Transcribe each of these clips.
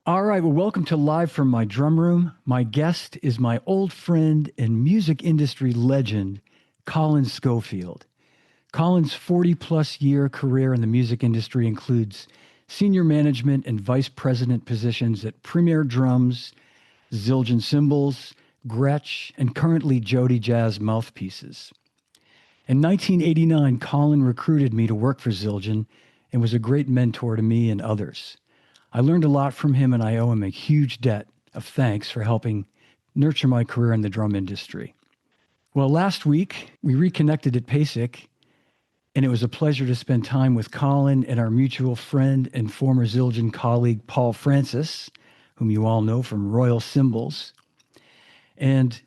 All right, well, welcome to Live from my drum room. My guest is my old friend and music industry legend, Colin Schofield. Colin's 40 plus year career in the music industry includes senior management and vice president positions at Premier Drums, Zildjian Cymbals, Gretsch, and currently Jody Jazz Mouthpieces. In 1989, Colin recruited me to work for Zildjian and was a great mentor to me and others. I learned a lot from him, and I owe him a huge debt of thanks for helping nurture my career in the drum industry. Well, last week, we reconnected at PASIC, and it was a pleasure to spend time with Colin and our mutual friend and former Zildjian colleague, Paul Francis, whom you all know from Royal Cymbals. And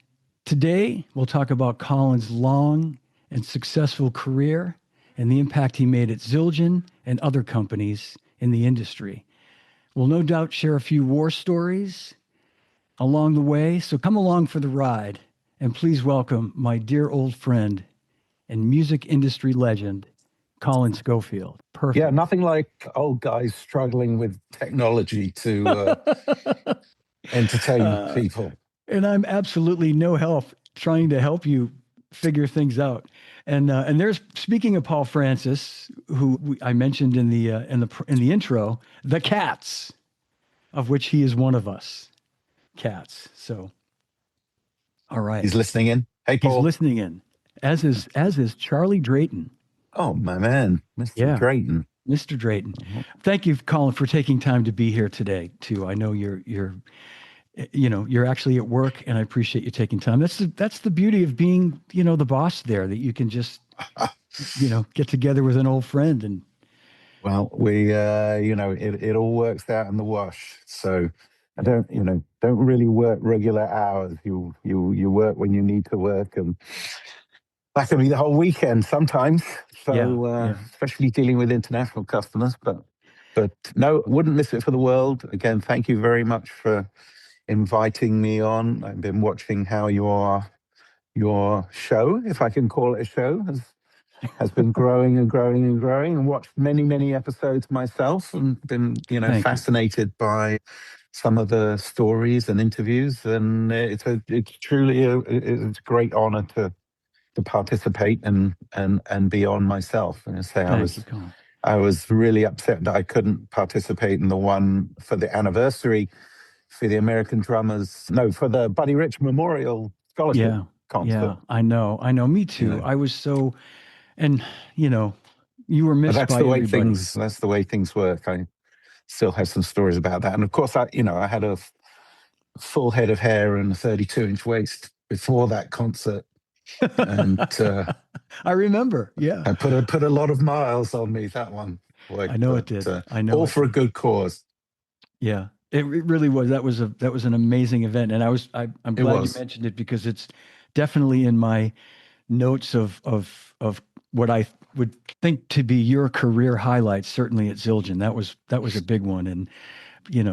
today, we'll talk about Colin's long and successful career and the impact he made at Zildjian and other companies in the industry. We'll no doubt share a few war stories along the way, so come along for the ride and please welcome my dear old friend and music industry legend, Colin Schofield. Yeah, Perfect. nothing like old guys struggling with technology to entertain people. And I'm absolutely no help trying to help you figure things out. And there's, speaking of Paul Francis, I mentioned in the intro, the Cats, of which he is one of us, Cats. So, all right, He's listening in. Hey, he's Paul. listening in, as is Charlie Drayton. Oh, my man, Mr. Yeah, Drayton. Mr. Drayton. Thank you, Colin, for taking time to be here today. Too, I know you're actually at work, and I appreciate you taking time. That's the beauty of being, the boss there, that you can just, get together with an old friend. And Well, we, it all works out in the wash. So I don't really work regular hours. You work when you need to work, and that can be the whole weekend sometimes. So yeah. especially dealing with international customers, but no, wouldn't miss it for the world. Again, thank you very much for inviting me on. I've been watching how your show, if I can call it a show, has been growing and growing and growing, and watched many episodes myself, and been Thank you. fascinated by some of the stories and interviews. And it's truly it's a great honor to participate and be on myself. And I say Thank you, Colin. I was really upset that I couldn't participate in the one for the anniversary for the American drummers. No, for the Buddy Rich Memorial Scholarship concert. Yeah, I know. Me too. I was so, and you were But missed that's by the way everybody. that's the way things work. I still have some stories about that. And of course, I had a full head of hair and a 32-inch waist before that concert. And I remember. Yeah, I put a lot of miles on me, that one. Boy, I know it did. I know all it for a did. good cause. Yeah, it really was. That was an amazing event, and I'm glad you was. mentioned it, because it's definitely in my notes of what I would think to be your career highlights. Certainly at Zildjian, that was a big one, and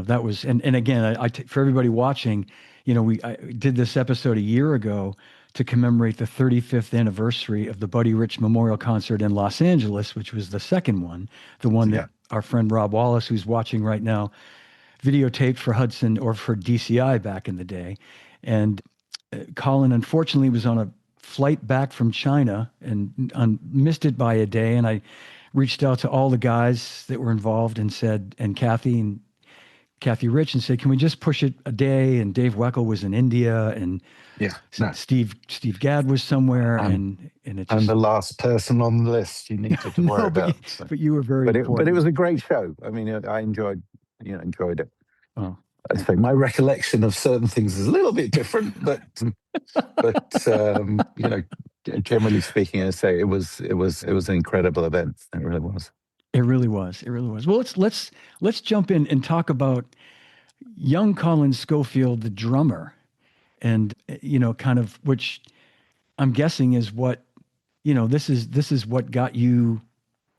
that was, and again, for everybody watching, I did this episode a year ago to commemorate the 35th anniversary of the Buddy Rich Memorial Concert in Los Angeles, which was the second one, the one that our friend Rob Wallace, who's watching right now, videotaped for Hudson or for DCI back in the day. And Colin, unfortunately, was on a flight back from China and missed it by a day. And I reached out to all the guys that were involved and said, and Kathy Rich, and said, can we just push it a day? And Dave Weckl was in India, and Steve Gadd was somewhere, and it just, I'm the last person on the list you need to worry about. But you were very important. But it was a great show. I mean, I enjoyed it. Oh, I say my recollection of certain things is a little bit different, but generally speaking, I say it was an incredible event. It really was. It really was. It really was. Well, let's jump in and talk about young Colin Schofield, the drummer, and kind of, which I'm guessing is what this is what got you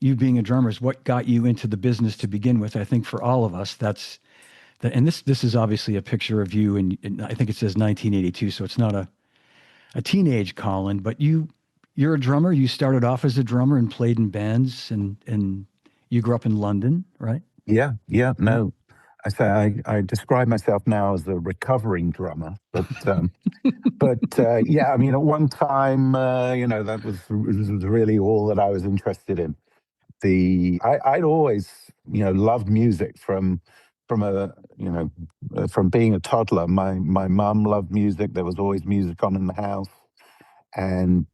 being a drummer, is what got you into the business to begin with. I think for all of us, that's the, and this is obviously a picture of you, and I think it says 1982, so it's not a teenage Colin, but you're a drummer. You started off as a drummer and played in bands, and you grew up in London, right? Yeah. No, I describe myself now as a recovering drummer, but yeah, I mean, at one time, that was really all that I was interested in. I'd always, loved music from a, from being a toddler. My mum loved music. There was always music on in the house, and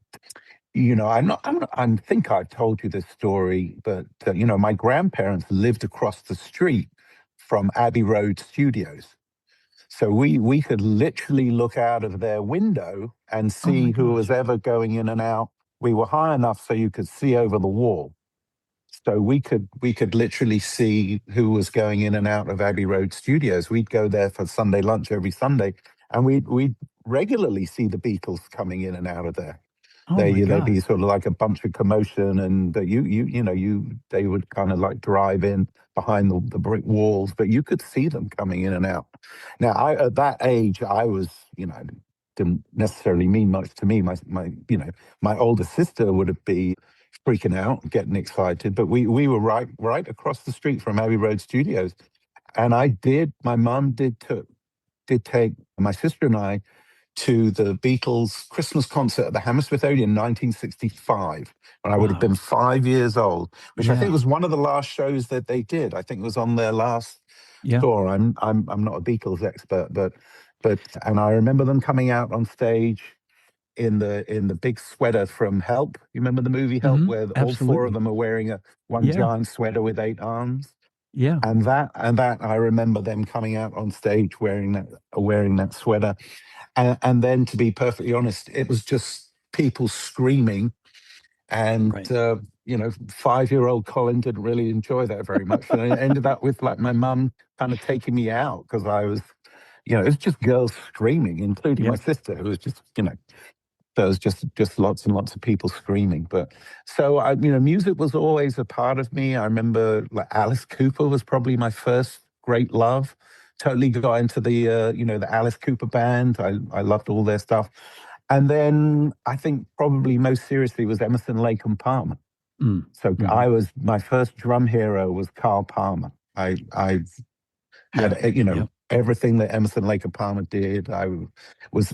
I think I've told you this story, but my grandparents lived across the street from Abbey Road Studios. So we could literally look out of their window and Oh my see who was gosh. ever going in and out. We were high enough so you could see over the wall. So we could literally see who was going in and out of Abbey Road Studios. We'd go there for Sunday lunch every Sunday, and we'd regularly see the Beatles coming in and out of there. Oh my They'd be God. sort of like a bunch of commotion, and you they would kind of like drive in behind the brick walls, but you could see them coming in and out. Now, at that age, I was, didn't necessarily mean much to me. My older sister would have been freaking out, getting excited, but we were right across the street from Abbey Road Studios, and my mum did take my sister and I to the Beatles' Christmas concert at the Hammersmith Odeon in 1965, when I would have been Wow. 5 years old, which I think Yeah. was one of the last shows that they did. I think it was on their last Yeah. tour. I'm not a Beatles expert, but and I remember them coming out on stage in the big sweater from Help. You remember the movie Help, Hmm. where all four of Absolutely. them are wearing a one Yeah. giant sweater with 8 arms? Yeah. And that I remember them coming out on stage wearing that sweater. And then, to be perfectly honest, it was just people screaming. And, Right. 5-year-old Colin didn't really enjoy that very much. And it ended up with like my mum kind of taking me out because it was just girls screaming, including my Yeah. sister, who was just, there was just lots and lots of people screaming. But so music was always a part of me. I remember like Alice Cooper was probably my first great love. Totally got into the Alice Cooper band. I loved all their stuff. And then I think probably most seriously was Emerson, Lake and Palmer. Mm. So Hmm. my first drum hero was Carl Palmer. I had Yeah. Yeah. everything that Emerson, Lake and Palmer did. I was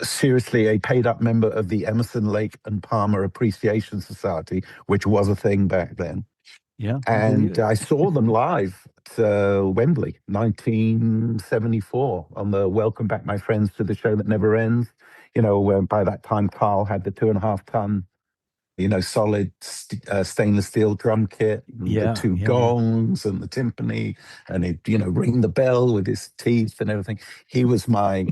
seriously a paid up member of the Emerson, Lake and Palmer Appreciation Society, which was a thing back then. Yeah. I believe And it. I saw them live at Wembley, 1974, on the Welcome Back My Friends to the Show That Never Ends. Where by that time Carl had the 2.5 ton, solid stainless steel drum kit, and the Yeah. two Yeah. Yeah. gongs and the timpani, and he'd, ring the bell with his teeth and everything. He was my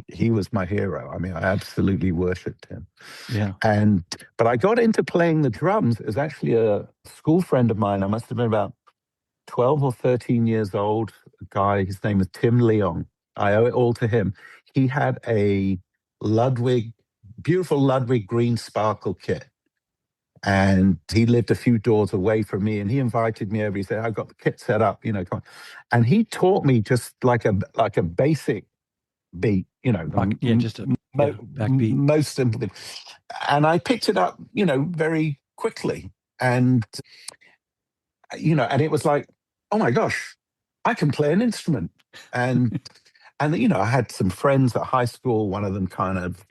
he was my hero. I mean, I absolutely worshipped him. Yeah. And but I got into playing the drums. It was actually a school friend of mine. I must have been about 12 or 13 years old. A guy, his name was Tim Leong. I owe it all to him. He had a Ludwig, beautiful Ludwig green sparkle kit. And he lived a few doors away from me, and he invited me over. He said, "I've got the kit set up, come on." And he taught me just like a basic beat, Yeah. Just a yeah backbeat. most simple thing. And I picked it up, very quickly. And, and it was like, oh my gosh, I can play an instrument. And, I had some friends at high school. One of them kind of,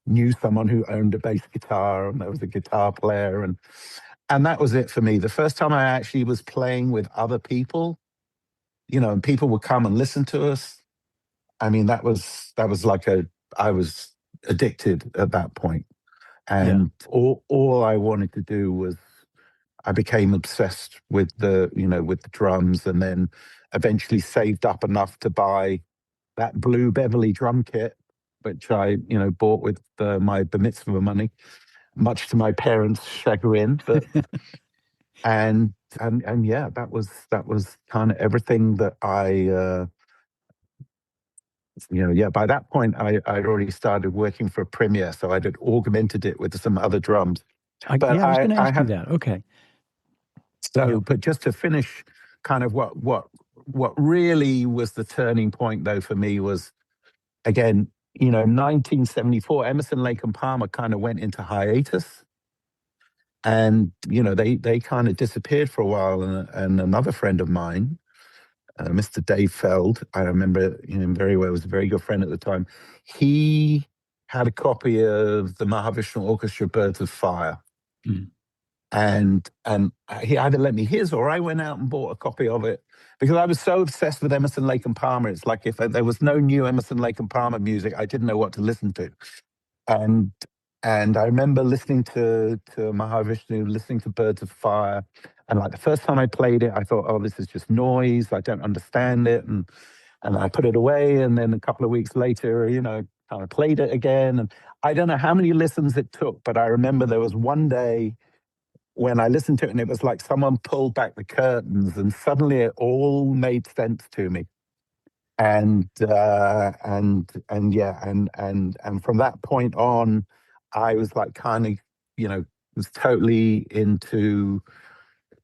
knew someone who owned a bass guitar, and there was a guitar player. And that was it for me. The first time I actually was playing with other people, and people would come and listen to us. I mean, that was like I was addicted at that point. Yeah. And all I wanted to do was I became obsessed with the drums, and then eventually saved up enough to buy that blue Beverly drum kit, which I bought with my bar mitzvah money, much to my parents' chagrin. But and yeah, that was kind of everything that yeah, by that point, I'd already started working for Premiere, so I'd augmented it with some other drums. But Yeah. I was going to I ask you have that. Okay. so, Yeah. but just to finish, kind of what really was the turning point, though, for me was again, 1974. Emerson, Lake and Palmer kind of went into hiatus, and they kind of disappeared for a while. And another friend of mine Mr. Dave Feld. I remember him very well. He was a very good friend at the time. He had a copy of the Mahavishnu Orchestra Birds of Fire. Mm. And he either lent me his or I went out and bought a copy of it because I was so obsessed with Emerson, Lake and Palmer. It's like if there was no new Emerson, Lake and Palmer music, I didn't know what to listen to. And I remember listening to Mahavishnu, listening to Birds of Fire, and like the first time I played it, I thought, oh, this is just noise. I don't understand it, and I put it away. And then a couple of weeks later, kind of played it again, and I don't know how many listens it took, but I remember there was one day when I listened to it, and it was like someone pulled back the curtains, and suddenly it all made sense to me. And yeah, and from that point on, I was like kind of, was totally into,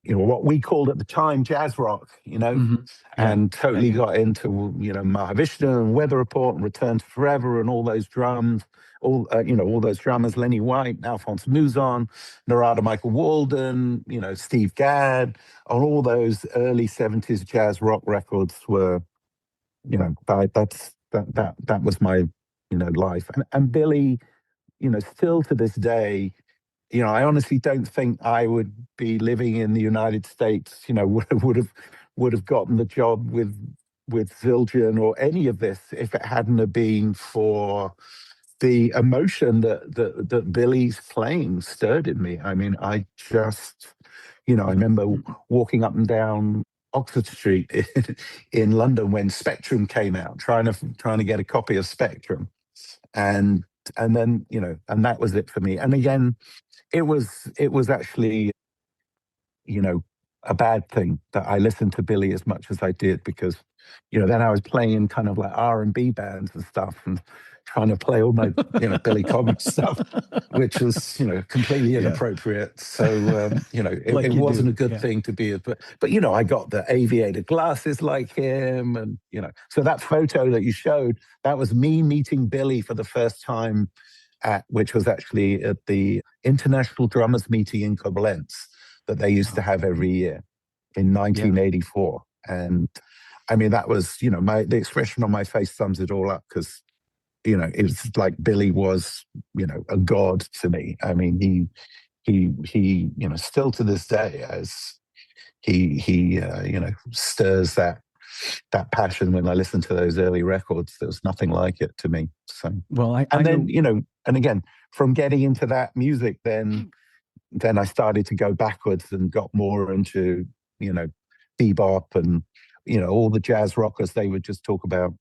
what we called at the time jazz rock, Mm-hmm. and totally got into, Mahavishnu and Weather Report and Return to Forever and all those drums, all those drummers, Lenny White, Alphonse Mouzon, Narada Michael Walden, Steve Gadd, on all those early 70s jazz rock records were, that was my, life. And Billy, still to this day, I honestly don't think I would be living in the United States, would have gotten the job with Zildjian or any of this if it hadn't have been for the emotion that Billy's playing stirred in me. I mean, I just, I remember walking up and down Oxford Street in London when Spectrum came out, trying to get a copy of Spectrum, and then and that was it for me. And again, it was actually, a bad thing that I listened to Billy as much as I did because, then I was playing kind of like R&B bands and stuff and trying to play all my, Billy Cobham stuff, which was, completely inappropriate. So, Like it you wasn't do. a good thing to be, but, I got the aviator glasses like him. And, so that photo that you showed, that was me meeting Billy for the first time which was actually at the International Drummers Meeting in Koblenz that they used to have every year in 1984. And I mean, that was, the expression on my face sums it all up because, it was like Billy was, a god to me. I mean, he, still to this day, as he stirs that passion when I listen to those early records. There was nothing like it to me. So, well, I then, know. and again, from getting into that music, then I started to go backwards and got more into, bebop and, all the jazz rockers. They would just talk about,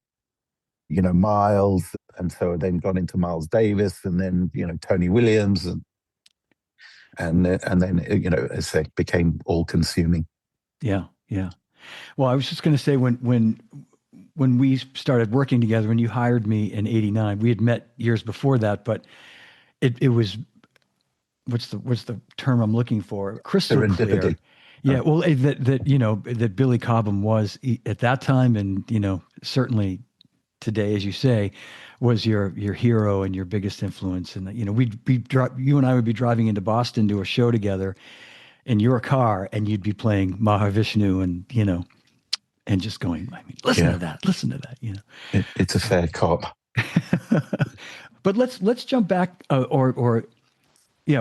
Miles. And so I then got into Miles Davis and then, Tony Williams and then, as it became all consuming. Yeah. Yeah. Well, I was just going to say when we started working together, when you hired me in '89, we had met years before that, but it was what's the term I'm looking for? Crystal clear. Yeah, well, that Billy Cobham was at that time, and certainly today, as you say, was your hero and your biggest influence. And you and I would be driving into Boston to a show together in your car, and you'd be playing Mahavishnu, and just going, I mean, listen to that, It's a fair cop. But let's jump back or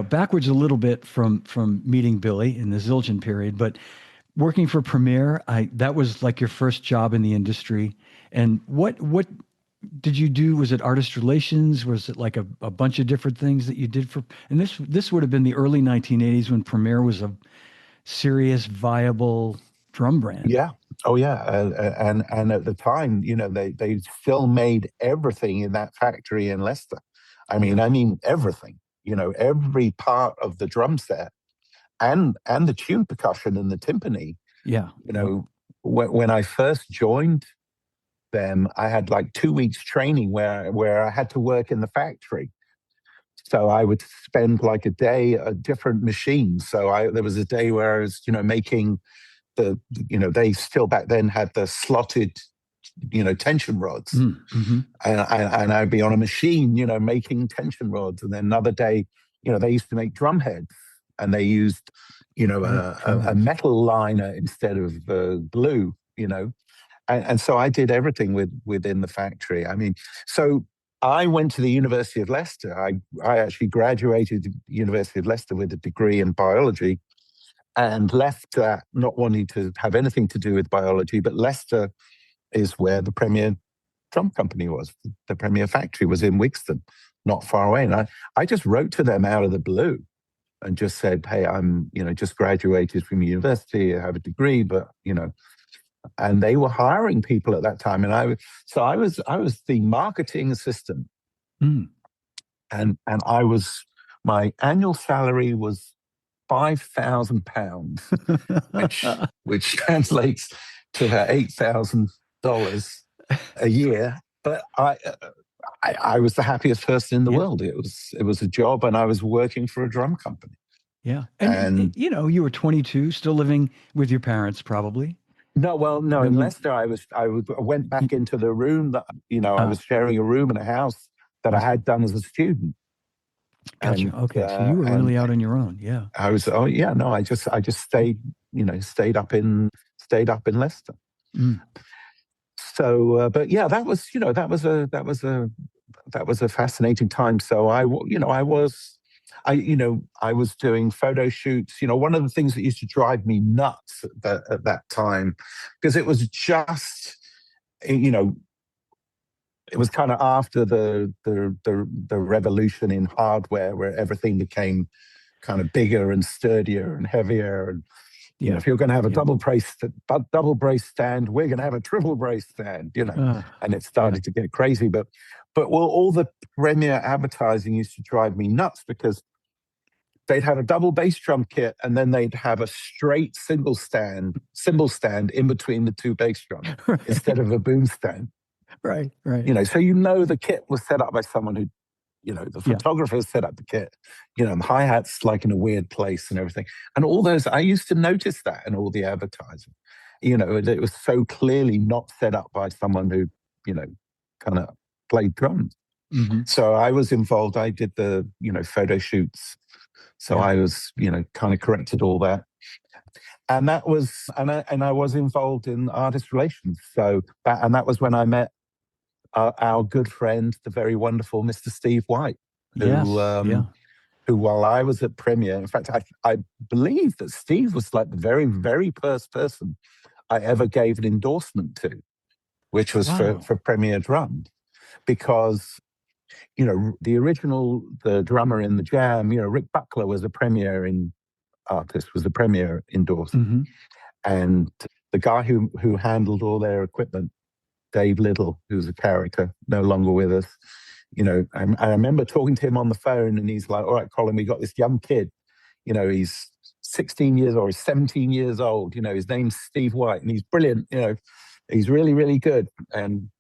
backwards a little bit from meeting Billy in the Zildjian period, but working for Premiere, that was like your first job in the industry. And what did you do? Was it artist relations? Was it like a bunch of different things that you did for? And this would have been the early 1980s when Premiere was a serious, viable drum brand. Yeah. Oh, yeah. And at the time, they still made everything in that factory in Leicester. I mean everything. Every part of the drum set and the tune percussion and the timpani. Yeah. When I first joined them, I had like 2 weeks training where I had to work in the factory. So I would spend like a day at different machines. So there was a day where I was, making they still back then had the slotted, tension rods. Mm-hmm. And I'd be on a machine, making tension rods. And then another day, they used to make drum heads and they used, a metal liner instead of glue, and so I did everything within the factory. I mean, so I went to the University of Leicester. I actually graduated the University of Leicester with a degree in biology, and left that not wanting to have anything to do with biology. But Leicester is where the premier drum company was. The premier factory was in Wixton, not far away. And I just wrote to them out of the blue and just said, hey, I'm, just graduated from university, I have a degree, but, and they were hiring people at that time. And I was the marketing assistant. Mm. And my annual salary was £5,000, which translates to about $8,000 a year. But I was the happiest person in the world. It was a job, and I was working for a drum company. Yeah, and you were 22, still living with your parents, probably. No. In Leicester, I went back into the room that I was sharing a room in a house that I had done as a student. Gotcha. And, okay, so you were really out on your own. Yeah, I was. Oh yeah, no, I just stayed. Stayed up in Leicester. Mm. So, but yeah, that was a fascinating time. So I was doing photo shoots. One of the things that used to drive me nuts at that time, because it was just, it was kind of after the revolution in hardware, where everything became kind of bigger and sturdier and heavier. And if you're going to have a double brace stand, we're going to have a triple brace stand. And it started to get crazy. But all the premier advertising used to drive me nuts, because they'd have a double bass drum kit, and then they'd have a straight cymbal stand in between the two bass drums, instead of a boom stand. Right. So the kit was set up by someone who, the photographer set up the kit, the hi-hat's like in a weird place and everything. And all those, I used to notice that in all the advertising. It was so clearly not set up by someone who, kind of played drums. Mm-hmm. So I was involved. I did the, photo shoots. So I was, kind of corrected all that. And that was, and I was involved in artist relations. So that was when I met our good friend, the very wonderful Mr. Steve White, who while I was at Premier, in fact, I believe that Steve was like the very, very first person I ever gave an endorsement to, which was for Premier Drums, because the drummer in the Jam, Rick Buckler was a Premier artist, was a Premier endorser. Mm-hmm. And the guy who handled all their equipment, Dave Little, who's a character, no longer with us. I remember talking to him on the phone, and he's like, all right, Colin, we got this young kid. He's 16 years or 17 years old. His name's Steve White, and he's brilliant. He's really, really good. And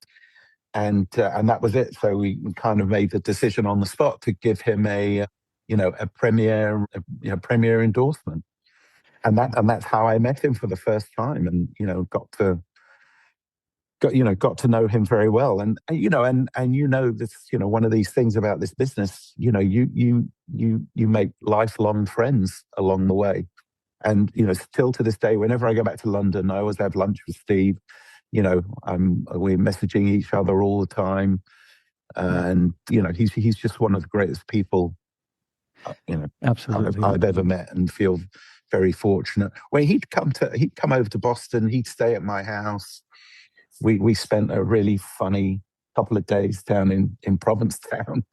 that was it. So we kind of made the decision on the spot to give him a premier endorsement. And that's how I met him for the first time, and got to know him very well. And this, one of these things about this business, you make lifelong friends along the way. And still to this day, whenever I go back to London, I always have lunch with Steve. We're messaging each other all the time, and he's just one of the greatest people absolutely I've ever met, and feel very fortunate. When he'd come over to Boston, he'd stay at my house. We spent a really funny couple of days down in Provincetown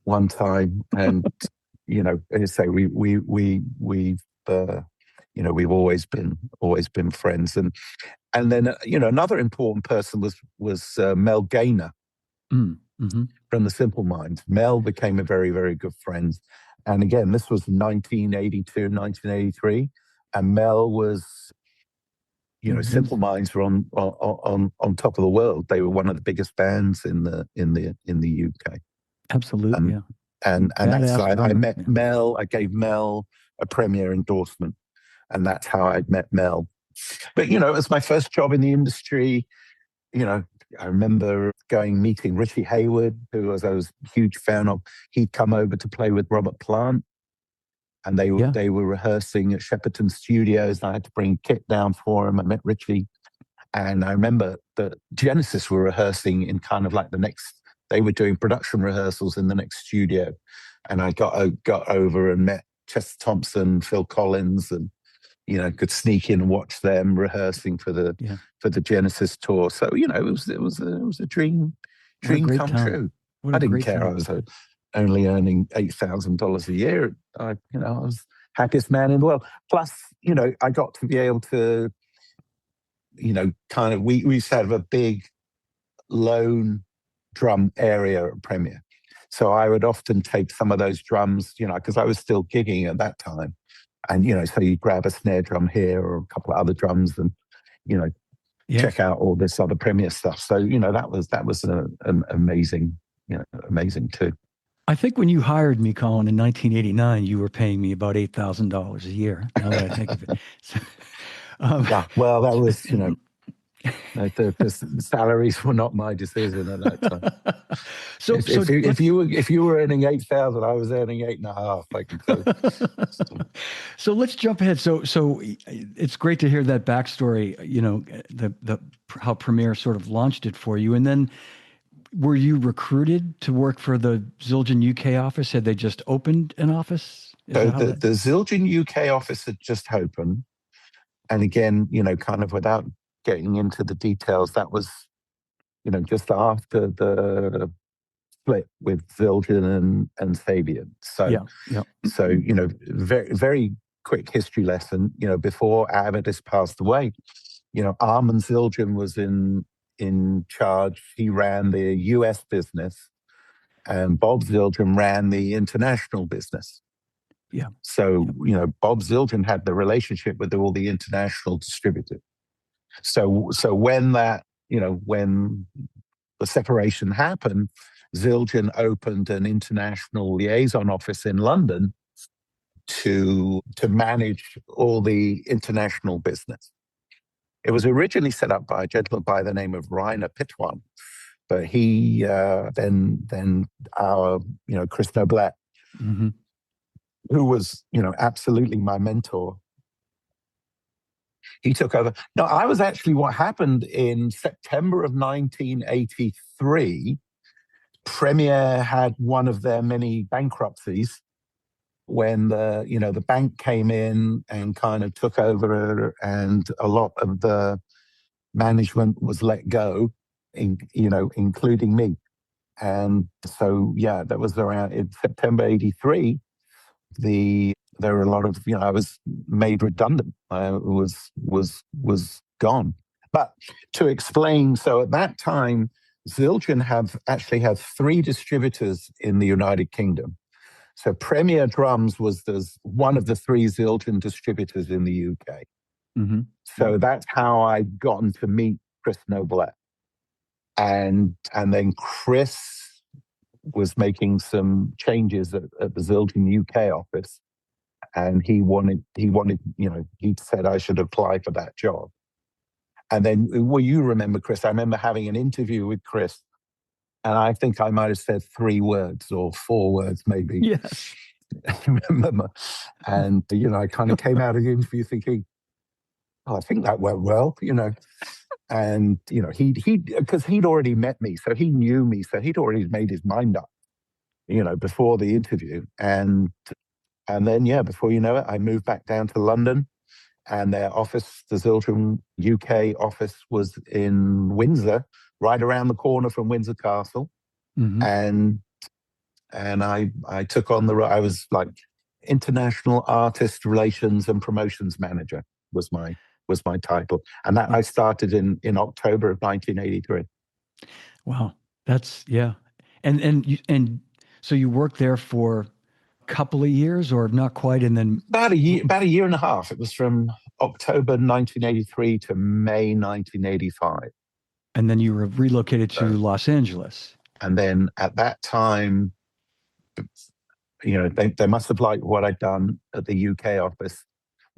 one time, and as I say, we've always been friends. And then another important person was Mel Gaynor, mm-hmm. from the Simple Minds. Mel became a very, very good friend. And again, this was 1982, 1983, and Mel was, Simple Minds were on top of the world. They were one of the biggest bands in the UK. Absolutely, And that's I met Mel. I gave Mel a Premier endorsement, and that's how I'd met Mel. But it was my first job in the industry. I remember meeting Richie Hayward, who I was a huge fan of. He'd come over to play with Robert Plant, and they were rehearsing at Shepperton Studios. And I had to bring kit down for him. I met Richie, And I remember that Genesis were rehearsing in kind of like they were doing production rehearsals in the next studio. And I got over and met Chester Thompson, Phil Collins, and could sneak in and watch them rehearsing for the Genesis tour. So it was a What a dream great come time. true. What I a didn't great care. I time. was only earning $8,000 a year. I was happiest man in the world. Plus, I got to be able to, kind of we used to have a big lone drum area at Premier. So I would often take some of those drums, because I was still gigging at that time. And, so you grab a snare drum here or a couple of other drums and, check out all this other Premier stuff. So, that was an amazing, amazing too. I think when you hired me, Colin, in 1989, you were paying me about $8,000 a year. Now that I think of it. So, yeah, well, that was, the salaries were not my decision at that time. If you were earning 8,000, I was earning 8.5. I can tell you. So let's jump ahead. So it's great to hear that backstory. The how Premiere sort of launched it for you, and then were you recruited to work for the Zildjian UK office? Had they just opened an office? So the Zildjian UK office had just opened, and again, kind of without getting into the details, that was, just after the split with Zildjian and Sabian. So, so very, very quick history lesson. Before Amadis passed away, Armand Zildjian was in charge. He ran the US business, and Bob Zildjian ran the international business. Yeah. So, Bob Zildjian had the relationship with all the international distributors. So when when the separation happened, Zildjian opened an international liaison office in London to manage all the international business. It was originally set up by a gentleman by the name of Rainer Pitwan, but he then our Chris Noblet, mm-hmm. who was absolutely my mentor. He took over. No, I was actually what happened in September of 1983. Premier had one of their many bankruptcies when the bank came in and kind of took over, and a lot of the management was let go, including me. And so that was around in September '83. There were a lot of I was made redundant. I was gone. But to explain, so at that time, Zildjian actually had 3 distributors in the United Kingdom. So Premier Drums was one of the 3 Zildjian distributors in the UK. Mm-hmm. So that's how I'd gotten to meet Chris Noblet. And then Chris was making some changes at the Zildjian UK office. And he said I should apply for that job. And then, you remember, Chris, I remember having an interview with Chris, and I think I might have said 3 words or 4 words, maybe. Yes. Remember? And, I kind of came out of the interview thinking, I think that went well, And, because he'd already met me, so he knew me, so he'd already made his mind up, before the interview. And then, before you know it, I moved back down to London, and their office, the Zildjian UK office, was in Windsor, right around the corner from Windsor Castle. Mm-hmm. And I took on I was like International Artist Relations and Promotions Manager was my title. And that I started in October of 1983. Wow. That's, And so you worked there for couple of years or not quite, and then about a year and a half. It was from October 1983 to May 1985, and then you were relocated to Los Angeles. And then at that time, they must have liked what I'd done at the UK office,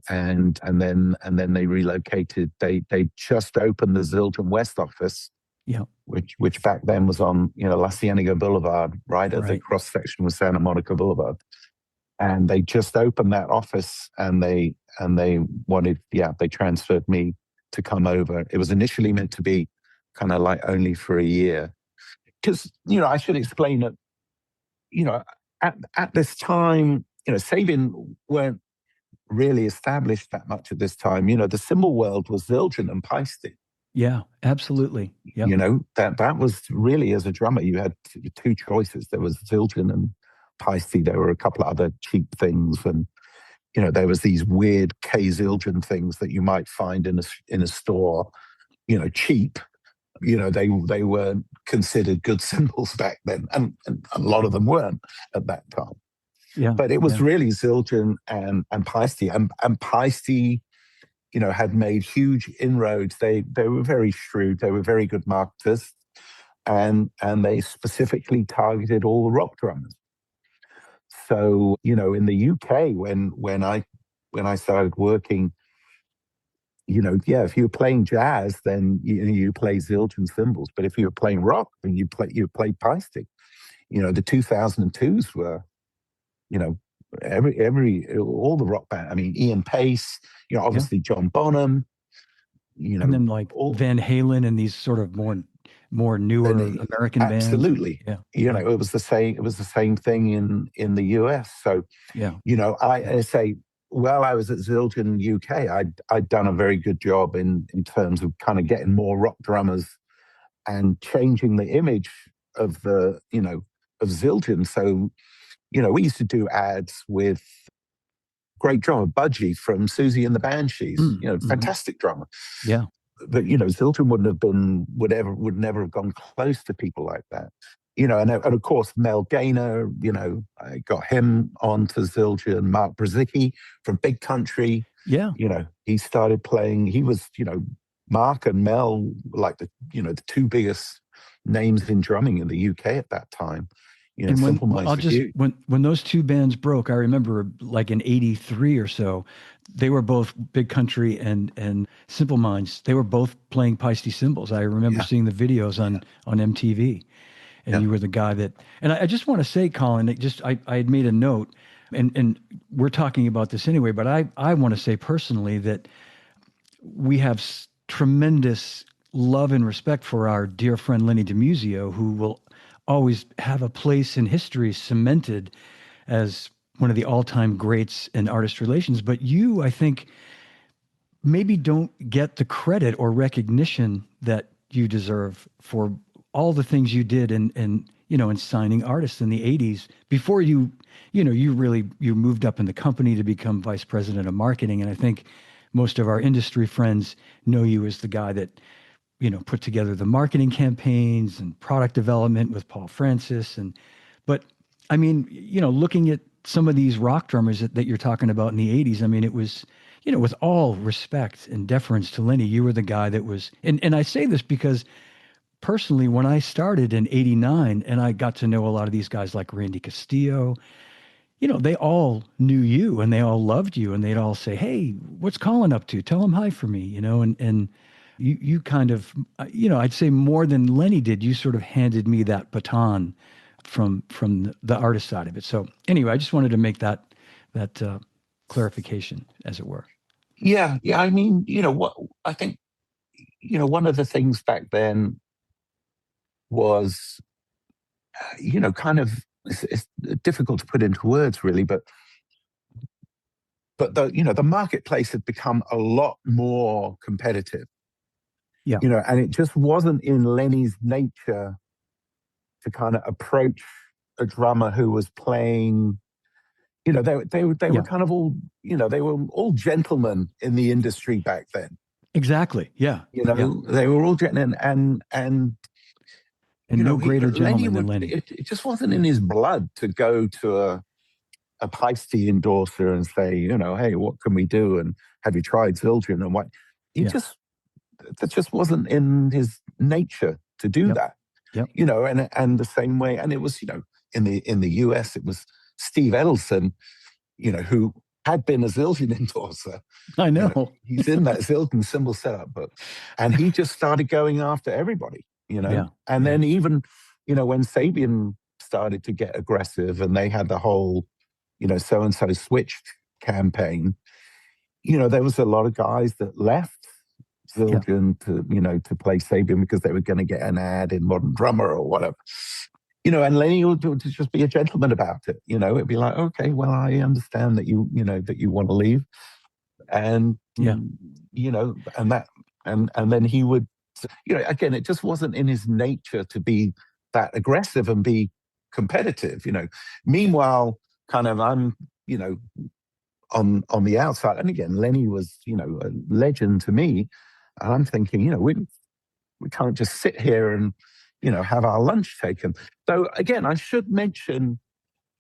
and then they relocated. They just opened the Zildjian West office, which back then was on La Cienega Boulevard, right at the cross section with Santa Monica Boulevard. And they just opened that office, and they wanted, they transferred me to come over. It was initially meant to be kind of like only for a year. Because, I should explain that, you know, at this time, Sabian weren't really established that much at this time. The cymbal world was Zildjian and Paiste. Yeah, absolutely. Yep. That was really, as a drummer, you had two choices. There was Zildjian and Paiste. There were a couple of other cheap things, and there was these weird K Zildjian things that you might find in a store, cheap. They weren't considered good cymbals back then, and a lot of them weren't at that time. Yeah, but it was really Zildjian and Paiste, and Paiste, had made huge inroads. They were very shrewd. They were very good marketers, and they specifically targeted all the rock drummers. So in the UK, when I started working, if you were playing jazz, then you play Zildjian cymbals. But if you were playing rock, then you play Paiste. The 2002s were, all the rock band. I mean, Ian Pace, obviously John Bonham, and then like Van Halen and these sort of more newer American bands. Absolutely. Yeah. It was the same. It was the same thing in the US. So I say, while I was at Zildjian UK, I'd done a very good job in terms of kind of getting more rock drummers and changing the image of of Zildjian. So we used to do ads with great drummer Budgie from Susie and the Banshees. Fantastic drummer. Yeah. But Zildjian would never have gone close to people like that. And of course Mel Gaynor, I got him onto Zildjian. Mark Brzezicki from Big Country. Yeah. He started playing. He was, Mark and Mel, like the two biggest names in drumming in the UK at that time. And when those two bands broke, I remember like in '83 or so, they were both Big Country and Simple Minds. They were both playing Paiste cymbals. I remember seeing the videos on MTV, and you were the guy that. And I just want to say, Colin, I had made a note, and we're talking about this anyway, but I want to say personally that we have tremendous love and respect for our dear friend Lenny DiMuzio, who will always have a place in history cemented as one of the all-time greats in artist relations. But you, I think, maybe don't get the credit or recognition that you deserve for all the things you did in signing artists in the 80s before you moved up in the company to become vice president of marketing. And I think most of our industry friends know you as the guy that put together the marketing campaigns and product development with Paul Francis. But I mean, looking at some of these rock drummers that you're talking about in the 80s, I mean, it was, with all respect and deference to Lenny, you were the guy that was, and I say this because personally, when I started in '89 and I got to know a lot of these guys like Randy Castillo, they all knew you and they all loved you, and they'd all say, "Hey, what's Colin up to? Tell him hi for me," and you kind of, I'd say more than Lenny did, you sort of handed me that baton from the artist side of it. So anyway, I just wanted to make that clarification, as it were. Yeah. I mean, what I think, one of the things back then was, kind of, it's difficult to put into words really, but the marketplace had become a lot more competitive. Yeah. And it just wasn't in Lenny's nature to kind of approach a drummer who was playing. They were kind of all, they were all gentlemen in the industry back then. Exactly. Yeah. They were all gentlemen, and no greater gentleman than Lenny. It just wasn't in his blood to go to a Paiste endorser and say, hey, what can we do? And have you tried Zildjian? And what that just wasn't in his nature to do that. Yep. And the same way, and it was, in the US, it was Steve Edelson, who had been a Zildjian endorser. I know. He's in that Zildjian cymbal setup book. And he just started going after everybody, And then even, when Sabian started to get aggressive and they had the whole, so-and-so switched campaign, there was a lot of guys that left Yeah. Zildjian to play Sabian because they were going to get an ad in Modern Drummer or whatever. And Lenny would just be a gentleman about it. It'd be like, okay, well, I understand that you want to leave, and Yeah. and that, and then he would, again, it just wasn't in his nature to be that aggressive and be competitive. Meanwhile, kind of, I'm, on the outside, and again, Lenny was, a legend to me, and I'm thinking, we can't just sit here and have our lunch taken. So again, I should mention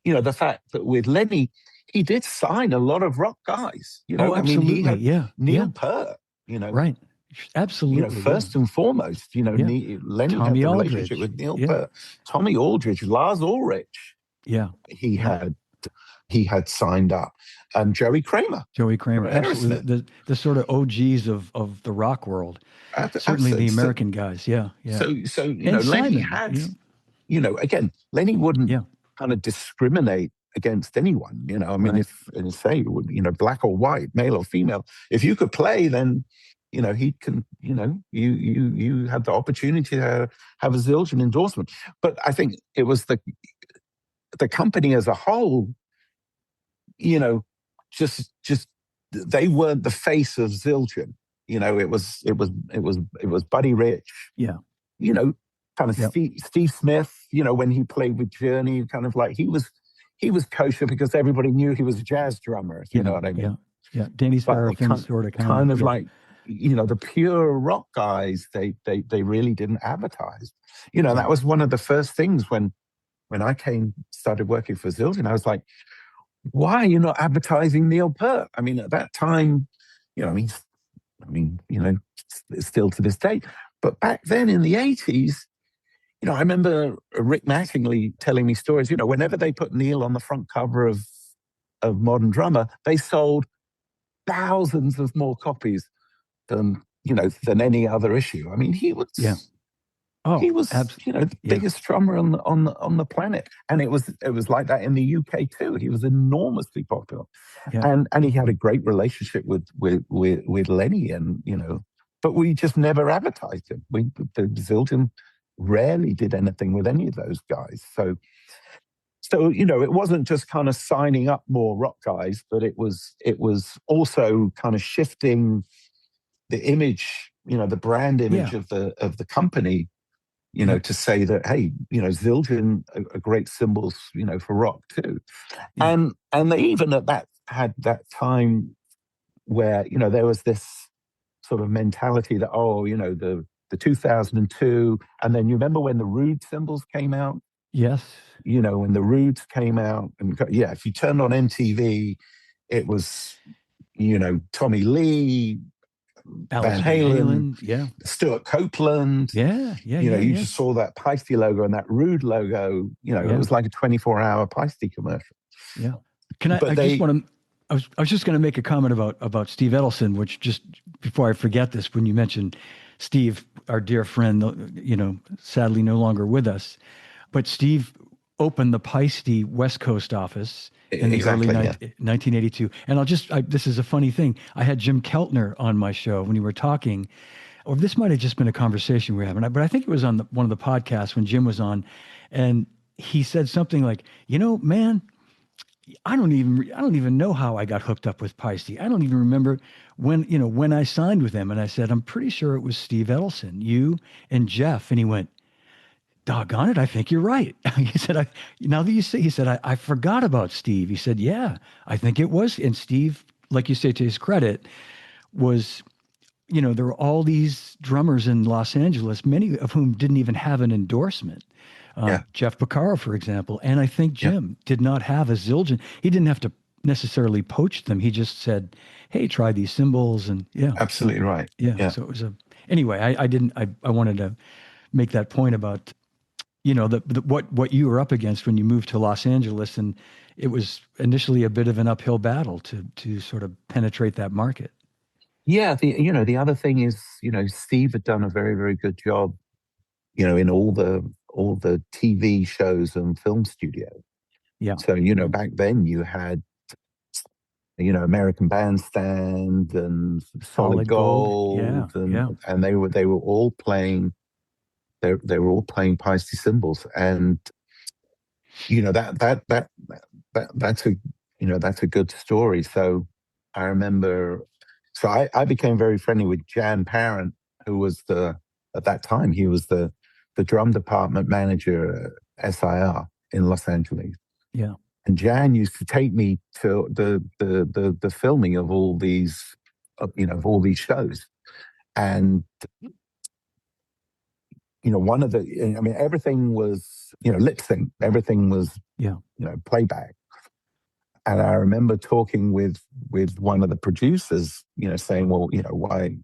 the fact that with Lenny, he did sign a lot of rock guys. Oh, I mean, he absolutely. had Yeah. Yeah. Neil Peart. Right. Absolutely. First and foremost, Yeah. Lenny had Tommy the relationship Aldridge. with Neil Yeah. Peart, Tommy Aldridge, Lars Ulrich. Yeah. He Yeah. had signed up, and Joey Kramer. Joey Kramer, absolutely. Aerosmith. The sort of OGs of the rock world. Certainly the Absolutely. American guys. Yeah. Yeah. So And Lenny Simon, had, again, Lenny wouldn't Yeah. kind of discriminate against anyone. I mean, Right. if say, black or white, male or female, if you could play, then he can. You had the opportunity to have a Zildjian endorsement. But I think it was the company as a whole. Just they weren't the face of Zildjian. It was Buddy Rich. Yeah. Kind of Yep. Steve Smith. When he played with Journey, kind of like he was kosher because everybody knew he was a jazz drummer. You know what I mean? Yeah. Yeah. Danny But Sparrowfin sort of kind of yeah. like the pure rock guys. They really didn't advertise. That was one of the first things when I started working for Zildjian. I was like, why are you not advertising Neil Peart? I mean, at that time, still to this day. But back then in the 80s, I remember Rick Mattingly telling me stories. Whenever they put Neil on the front cover of Modern Drummer, they sold thousands of more copies than any other issue. I mean, he was the biggest drummer on the planet, and it was like that in the UK too. He was enormously popular, and he had a great relationship with Lenny, and but we just never advertised him. The Zildjian rarely did anything with any of those guys. So it wasn't just kind of signing up more rock guys, but it was also kind of shifting the image, the brand image of the company, to say that, hey, Zildjian are great symbols, for rock too. Yeah. And they even had that time where, there was this sort of mentality that, the 2002, and then you remember when the Rude cymbals came out? Yes. When the Rudes came out, and if you turned on MTV, it was, Tommy Lee, Van Halen, Stuart Copeland. You just saw that Peisty logo and that Rude logo. It was like a 24-hour Peisty commercial. Yeah. I was just going to make a comment about Steve Edelson, which, just before I forget this, when you mentioned Steve, our dear friend, sadly no longer with us, but Steve opened the Peisty West Coast office in the early 1982. And this is a funny thing. I had Jim Keltner on my show when we were talking, or this might have just been a conversation we were having, but I think it was on one of the podcasts when Jim was on, and he said something like, man, I don't even know how I got hooked up with Peisty. I don't even remember when I signed with him. And I said, I'm pretty sure it was Steve Edelson, you and Jeff. And he went, doggone it, I think you're right. He said, now that you say, he said, I forgot about Steve. He said, yeah, I think it was. And Steve, like you say, to his credit, was, there were all these drummers in Los Angeles, many of whom didn't even have an endorsement. Jeff Beccaro, for example. And I think Jim did not have a Zildjian. He didn't have to necessarily poach them. He just said, hey, try these cymbals. And absolutely right. Yeah. So it was anyway, I wanted to make that point about, what you were up against when you moved to Los Angeles. And it was initially a bit of an uphill battle to sort of penetrate that market. Yeah. The other thing is, Steve had done a very, very good job, in all the TV shows and film studios. Yeah. So, back then you had, American Bandstand and Solid Solid Gold. Yeah. Gold, Yeah. and they were all playing. They were all playing Paiste cymbals, and you know that that that that's a that's a good story. So I remember, so I became very friendly with Jan Parent, who was at that time he was the drum department manager at SIR in Los Angeles. Yeah. And Jan used to take me to the filming of all these of all these shows. And one of the I mean everything was lip sync, everything was Yeah. playback. And I remember talking with one of the producers, saying, well, why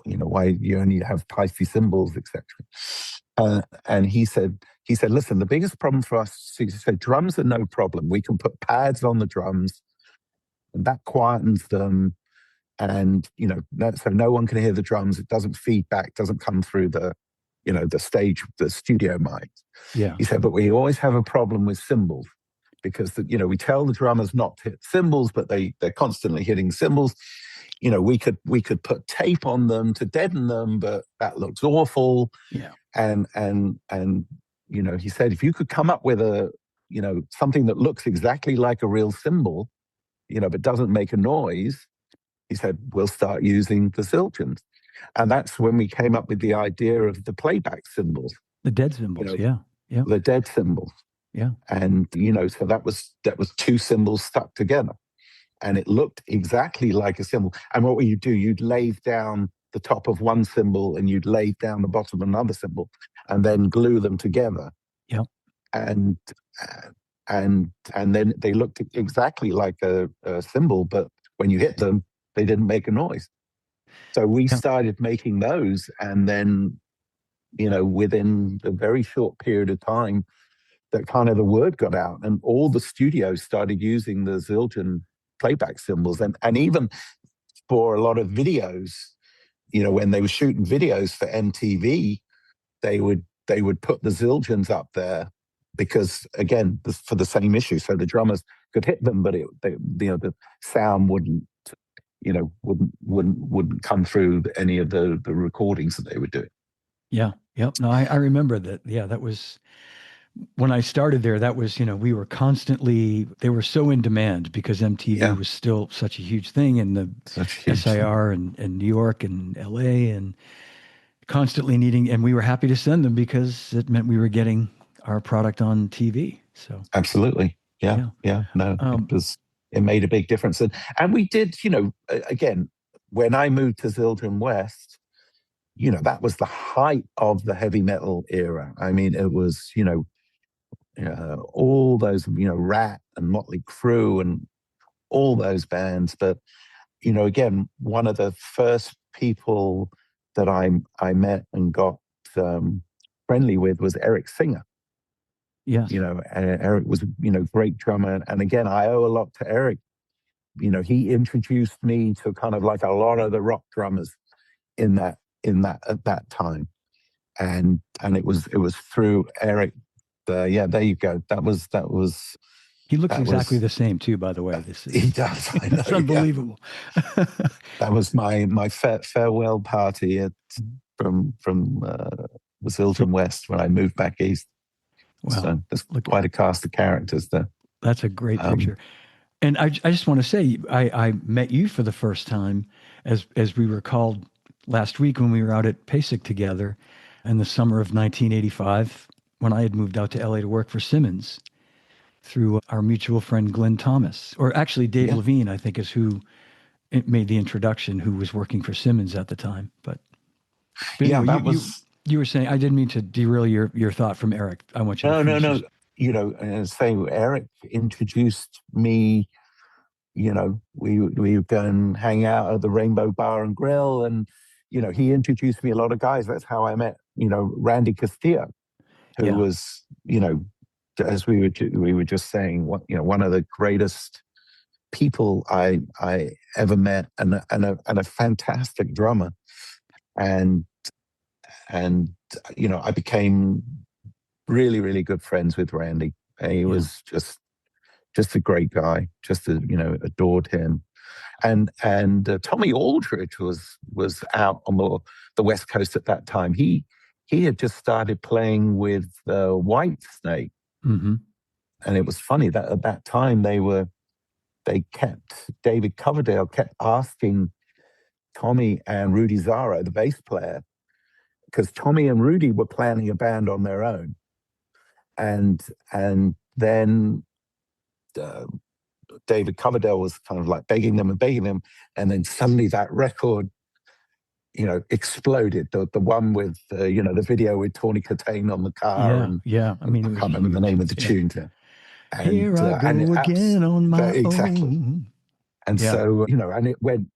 you only have Pisces cymbals, etc. And he said, listen, the biggest problem for us, he said, drums are no problem. We can put pads on the drums, and that quietens them, and so no one can hear the drums. It doesn't feedback, doesn't come through the stage, the studio mic. Yeah. He said, but we always have a problem with cymbals, because we tell the drummers not to hit cymbals, but they're constantly hitting cymbals. We could put tape on them to deaden them, but that looks awful. Yeah. And he said, if you could come up with something that looks exactly like a real cymbal, but doesn't make a noise, he said, we'll start using the Zildjians. And that's when we came up with the idea of the playback cymbals. The dead cymbals. Yeah. Yeah. The dead cymbals. Yeah. And so that was two cymbals stuck together, and it looked exactly like a cymbal. And what would you do? You'd lay down the top of one cymbal and you'd lay down the bottom of another cymbal, and then glue them together. Yeah. And then they looked exactly like a cymbal, but when you hit them, they didn't make a noise. So we started making those, and then within a very short period of time, that kind of the word got out, and all the studios started using the Zildjian playback cymbals, and even for a lot of videos, when they were shooting videos for MTV, they would put the Zildjians up there, because again, for the same issue, so the drummers could hit them, but the sound wouldn't come through any of the recordings that they were doing. Yeah. Yep. No, I remember that. Yeah, that was when I started there. That was, we were constantly, they were so in demand because MTV was still such a huge thing, and the SIR and New York and LA, and constantly needing, and we were happy to send them because it meant we were getting our product on TV. So absolutely. Yeah. No, it made a big difference. And we did, again, when I moved to Zildjian West, that was the height of the heavy metal era. I mean, it was, all those, Rat and Motley Crue and all those bands. But, again, one of the first people that I met and got friendly with was Eric Singer. Yes. Eric was, great drummer. And again, I owe a lot to Eric. He introduced me to kind of like a lot of the rock drummers at that time. And it was through Eric. There you go. That was. He looks exactly the same too, by the way. He does. I know. It's unbelievable. Yeah. That was my farewell party from Zildjian West when I moved back east. Wow. So there's quite a cast of characters there. That's a great picture. And I just want to say, I met you for the first time, as we recalled last week, when we were out at PASIC together in the summer of 1985, when I had moved out to LA to work for Simmons, through our mutual friend Glenn Thomas, or actually Dave Levine, I think, is who made the introduction, who was working for Simmons at the time. But anyway, that was. You were saying, I didn't mean to derail your thought from Eric. I want you to finish. No. And say Eric introduced me. We would go and hang out at the Rainbow Bar and Grill, and he introduced me a lot of guys. That's how I met Randy Castillo, who was as we were just saying, one of the greatest people I ever met, and a fantastic drummer, and I became really, really good friends with Randy. He was just a great guy. Just adored him. And Tommy Aldridge was out on the West Coast at that time. He had just started playing with White Snake, Mm-hmm. and it was funny that at that time David Coverdale kept asking Tommy and Rudy Zaro, the bass player, because Tommy and Rudy were planning a band on their own, and then David Coverdale was kind of like begging them, and then suddenly that record, exploded. The one with the video with Tawny Katane on the car, and I mean, I it was can't remember the name of the tune. Here I go again on my exactly. own. And so and it went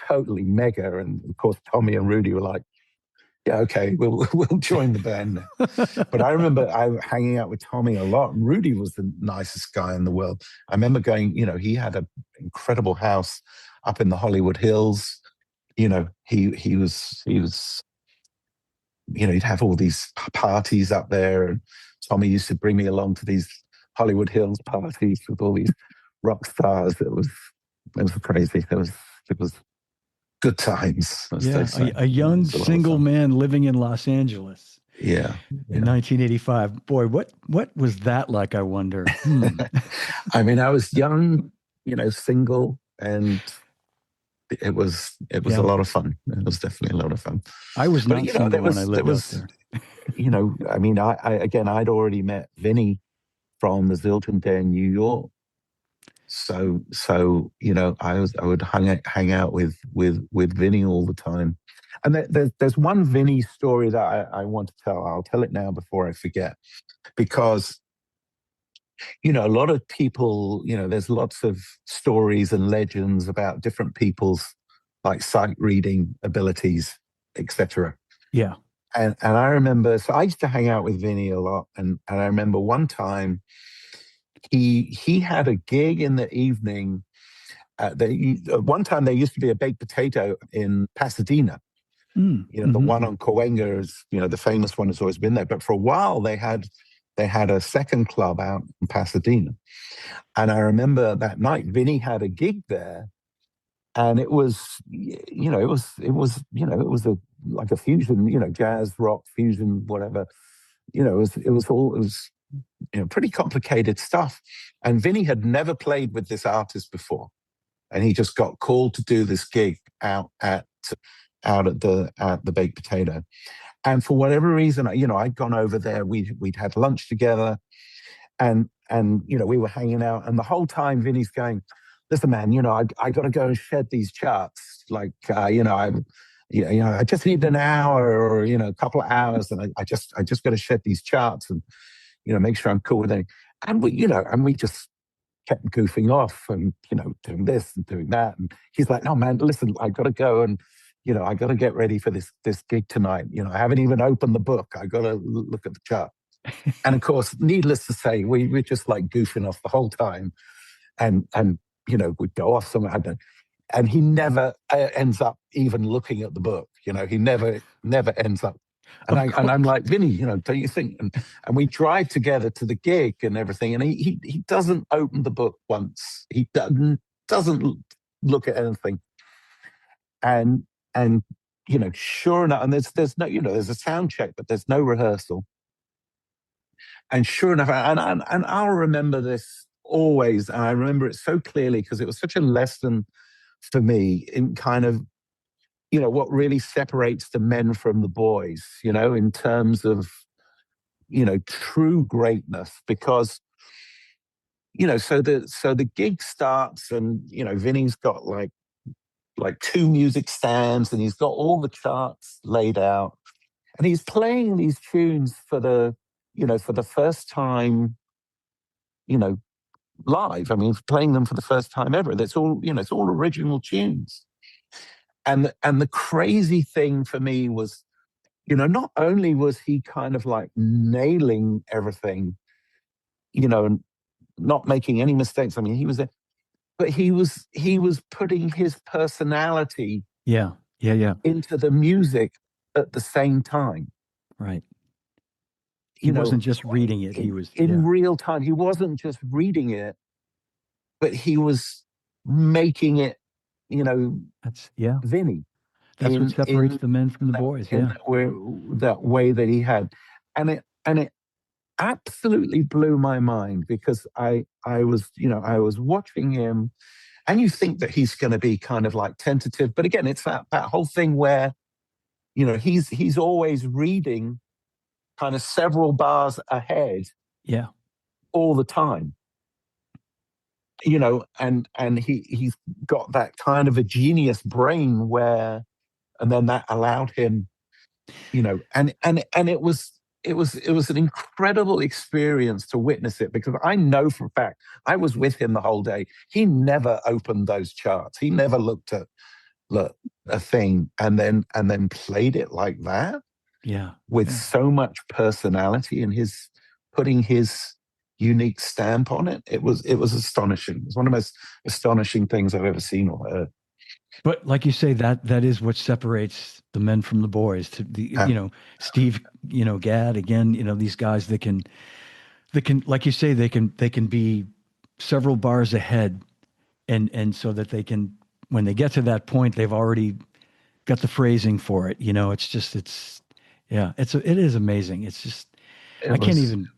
totally mega. And of course, Tommy and Rudy were like, "Yeah, okay, we'll join the band now." But I remember hanging out with Tommy a lot, and Rudy was the nicest guy in the world. I remember going, he had an incredible house up in the Hollywood Hills. He was he'd have all these parties up there, and Tommy used to bring me along to these Hollywood Hills parties with all these rock stars. It was crazy. It was good times. A young single man living in Los Angeles. Yeah. In 1985. Boy, what was that like, I wonder? I mean, I was young, single, and it was a lot of fun. It was definitely a lot of fun. I was not single when I lived out there. I mean, I'd already met Vinny from the Zildjian Day in New York. So I would hang out with Vinny all the time. And there's one Vinny story that I want to tell. I'll tell it now before I forget, because a lot of people, there's lots of stories and legends about different people's like sight reading abilities, etc. Yeah. And I remember, so I used to hang out with Vinny a lot, and I remember one time he had a gig in the evening. One time there used to be a baked potato in Pasadena. The one on Cahuenga is, the famous one has always been there. But for a while they had a second club out in Pasadena. And I remember that night Vinny had a gig there, and it was like a fusion, jazz, rock, fusion, whatever. It was pretty complicated stuff. And Vinny had never played with this artist before, and he just got called to do this gig out at the baked potato. And for whatever reason, I'd gone over there. We'd had lunch together, and we were hanging out. And the whole time, Vinny's going, "Listen, man, I got to go and shed these charts. Like, I just need an hour or a couple of hours, and I just got to shed these charts and make sure I'm cool with it." And we just kept goofing off and doing this and doing that. And he's like, "No, man, listen, I got to go and I got to get ready for this gig tonight. I haven't even opened the book. I got to look at the chart." And of course, needless to say, we're just like goofing off the whole time, and we'd go off somewhere. And he never ends up even looking at the book. He never ends up. And I'm like, "Vinny, don't you think?" And we drive together to the gig and everything. And he doesn't open the book once. He doesn't look at anything. And sure enough, and there's no, there's a sound check, but there's no rehearsal. And sure enough, and I'll remember this always, and I remember it so clearly because it was such a lesson for me in kind of, what really separates the men from the boys, in terms of, true greatness. Because, so the gig starts, and, Vinny's got like 2 music stands, and he's got all the charts laid out, and he's playing these tunes for the first time, live. I mean, he's playing them for the first time ever. That's all, it's all original tunes. And the crazy thing for me was, not only was he kind of like nailing everything, and not making any mistakes. I mean, he was there, but he was putting his personality into the music at the same time. Right. He wasn't just reading it. He was in real time. He wasn't just reading it. but he was making it, you know, That's yeah. Vinny That's what separates in the men from the boys. in Yeah. that way that he had, and it absolutely blew my mind because I was, I was watching him, and you think that he's going to be kind of like tentative, but again, it's that whole thing where he's always reading kind of several bars ahead Yeah. all the time, and he's got that kind of a genius brain where, and then that allowed him, and it was an incredible experience to witness it, because I know for a fact I was with him the whole day. He never opened those charts. He never looked at a thing and then played it like that, Yeah. with Yeah. so much personality, and his putting his unique stamp on it. It was astonishing. It's one of the most astonishing things I've ever seen or heard. But like you say, that is what separates the men from the boys. To the Uh, Steve, Gadd again. These guys that can, like you say, they can be several bars ahead, and so that they can, when they get to that point, they've already got the phrasing for it. Yeah, it is amazing. It's just it I can't was even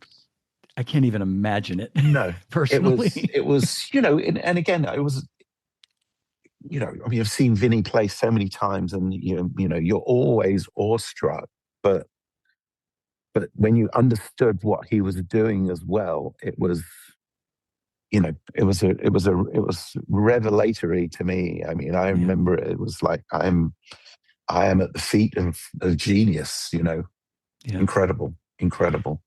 I can't even imagine it no, it was personally. it was and again, it was, I mean, I've seen Vinny play so many times, and you're always awestruck. But when you understood what he was doing as well, it was revelatory to me. I mean, I Yeah, remember it was like I am at the feet of genius. yeah. Incredible, incredible.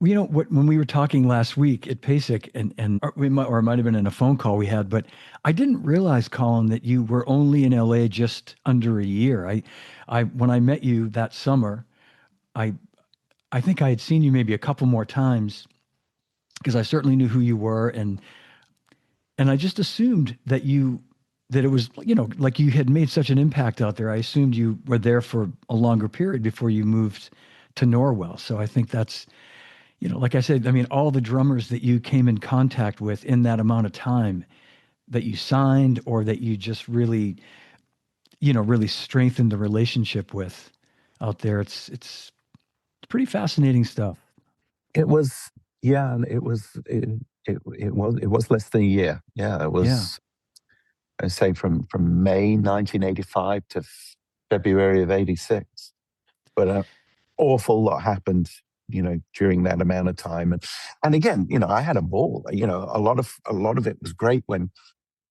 Well, when we were talking last week at PASIC, and or it might have been in a phone call we had, but I didn't realize, Colin, that you were only in LA just under a year. I when I met you that summer, I I think I had seen you maybe a couple more times because I certainly knew who you were, and I just assumed that it was, like you had made such an impact out there. I assumed you were there for a longer period before you moved to Norwell. So I think that's, like I said, I mean, all the drummers that you came in contact with in that amount of time that you signed, or that you just really, really strengthened the relationship with out there. It's pretty fascinating stuff. It was, yeah, and it was less than a year. Yeah, it Yeah. was. I say from May 1985 to February of '86. But an awful lot happened, during that amount of time, and again, I had a ball. A lot of it was great when,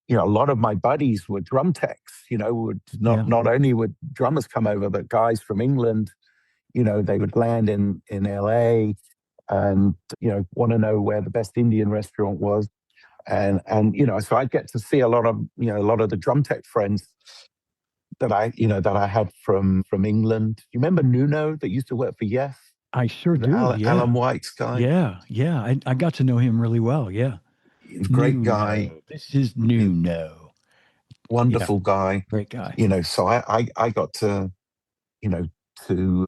a lot of my buddies were drum techs. Would not Yeah. not only would drummers come over, but guys from England. They would land in LA, and want to know where the best Indian restaurant was, and so I get to see a lot of the drum tech friends that I had from England. You remember Nuno that used to work for Yes, I sure the do. Alan Yeah. White's guy? Yeah. Yeah. I got to know him really well. Yeah. Great New guy, no. This is new no. Yeah. wonderful guy. Great guy. So I got to, you know to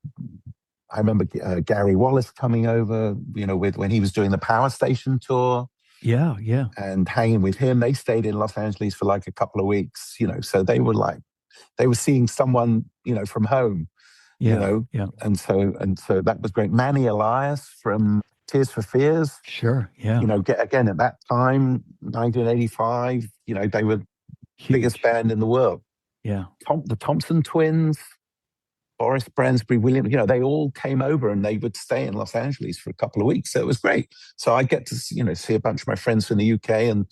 I remember Gary Wallace coming over, with when he was doing the Power Station tour, Yeah. Yeah. and hanging with him. They stayed in Los Angeles for like a couple of weeks, so they were seeing someone, from home, you Yeah. know, Yeah. and so that was great. Manny Elias from Tears for Fears, Sure. Yeah. again at that time, 1985, they were biggest Huge. band in the world. Yeah. The Thompson twins, Boris Bransbury Williams, they all came over and they would stay in Los Angeles for a couple of weeks. So it was great. So I get to, see a bunch of my friends from the UK, and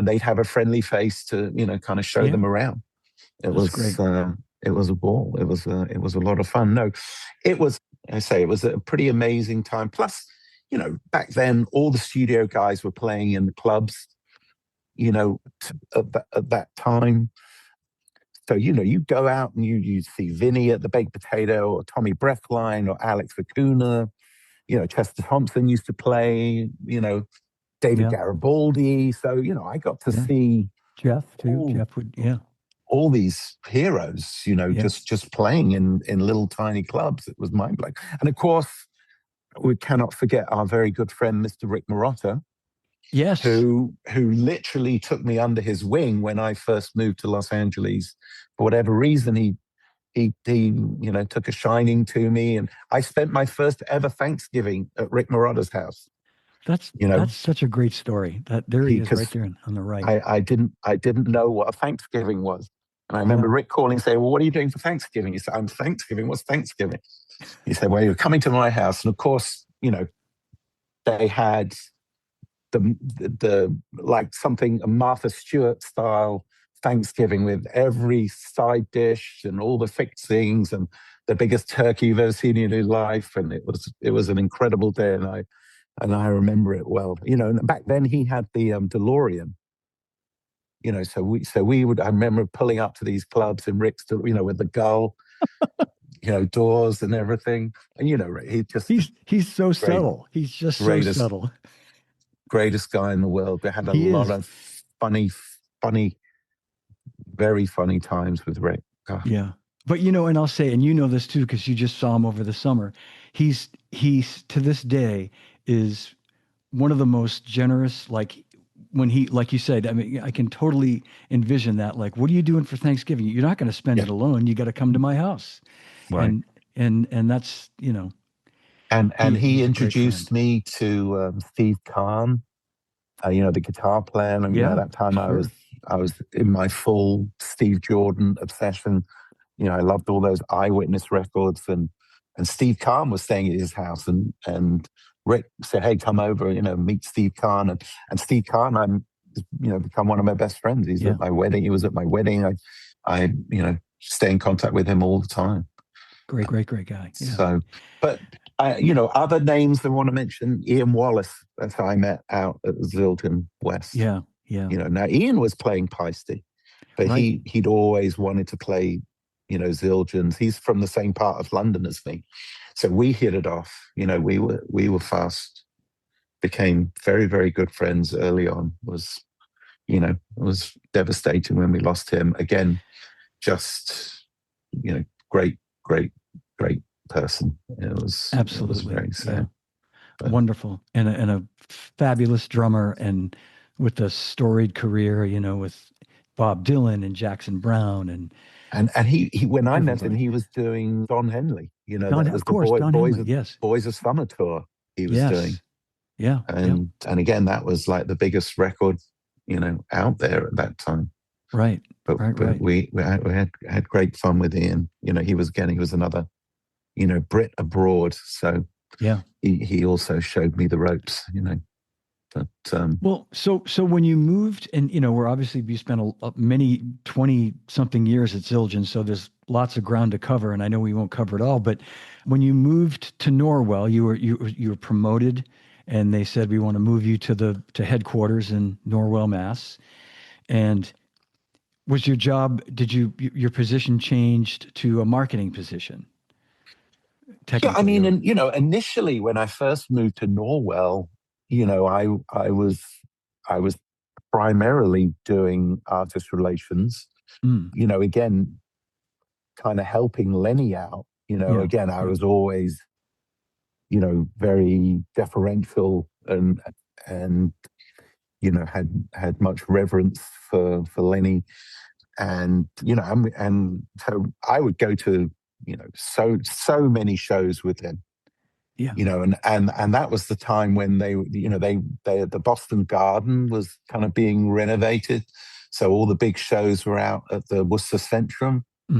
they'd have a friendly face to, kind of show Yeah. them around. It That's was great. uh, it was a ball. It was a lot of fun. No, it was. I say it was a pretty amazing time. Plus, back then all the studio guys were playing in the clubs. At that time. So you go out and you see Vinny at the Baked Potato, or Tommy Breathline, or Alex Acuna. Chester Thompson used to play. David Yeah. Garibaldi. So I got to Yeah. see Jeff too. all Jeff would. Yeah. all these heroes, Yeah. just playing in little tiny clubs. It was mind blowing. And of course, we cannot forget our very good friend, Mr. Rick Marotta, Yes. who literally took me under his wing when I first moved to Los Angeles. For whatever reason, he took a shining to me, and I spent my first ever Thanksgiving at Rick Marotta's house. That's You know, that's such a great story. That there he he is right because there on the right. I didn't know what a Thanksgiving was. And I Yeah. remember Rick calling and saying, "Well, what are you doing for Thanksgiving?" He said, "I'm Thanksgiving. What's Thanksgiving?" He said, "Well, you're coming to my house." And of course, they had the like something a Martha Stewart style Thanksgiving with every side dish and all the fixings and the biggest turkey you've ever seen in your life. And it was an incredible day, and I remember it well. And back then he had the DeLorean. So we would. I remember pulling up to these clubs in Rick's, with the gull, doors and everything. And he just He's so great, subtle. He's just so greatest, subtle. greatest guy in the world. We had a He lot is. of funny, very funny times with Rick. God. Yeah. But and I'll say, and you know this too, because you just saw him over the summer. He's to this day is one of the most generous, like when he, like you said, I mean, I can totally envision that. Like, what are you doing for Thanksgiving? You're not going to spend Yeah, it alone. You got to come to my house. right. And that's, And he he's a great introduced friend. me to Steve Kahn, the guitar player. And Yeah, that time sure. I was in my full Steve Jordan obsession. I loved all those Eyewitness records, and Steve Kahn was staying at his house, and Rick said, "Hey, come over, meet Steve Kahn." And Steve Kahn, I'm, become one of my best friends. He's Yeah. at my wedding. He was at my wedding. I stay in contact with him all the time. Great, great, great guy. Yeah. So, but other names I want to mention: Ian Wallace, that's how I met out at Zildjian West. Yeah. Yeah. Now Ian was playing Peisty, but Right. he'd always wanted to play, Zildjians. He's from the same part of London as me, so we hit it off. We were fast, became very very good friends early on. It was devastating when we lost him again. Just great great great person. It was Absolutely. very Yeah. sad, but Wonderful. And a fabulous drummer and with a storied career, with Bob Dylan and Jackson Brown and and he when I met him, everybody. he was doing Don Henley. Don, That of was the course, Don Henley. Yes. Boys of Summer tour he was doing. Yes. Yeah. Yeah. And again, that was like the biggest record, out there at that time. Right. But Right. but Right. we had great fun with Ian. He was another, Brit abroad. So Yeah. he also showed me the ropes. But Well, so when you moved, and we're obviously you spent many 20 something years at Zildjian, so there's lots of ground to cover, and I know we won't cover it all. But when you moved to Norwell, you were promoted, and they said we want to move you to headquarters in Norwell, Mass. And was your job? Did your position changed to a marketing position? yeah, I Technically, mean, or and initially when I first moved to Norwell, I was primarily doing artist relations. mm, Again, kind of helping Lenny out. yeah, Again, I yeah, was always, very deferential and had much reverence for Lenny, and so I would go to so many shows with him. yeah, And that was the time when they the Boston Garden was kind of being renovated, so all the big shows were out at the Worcester Centrum. yeah.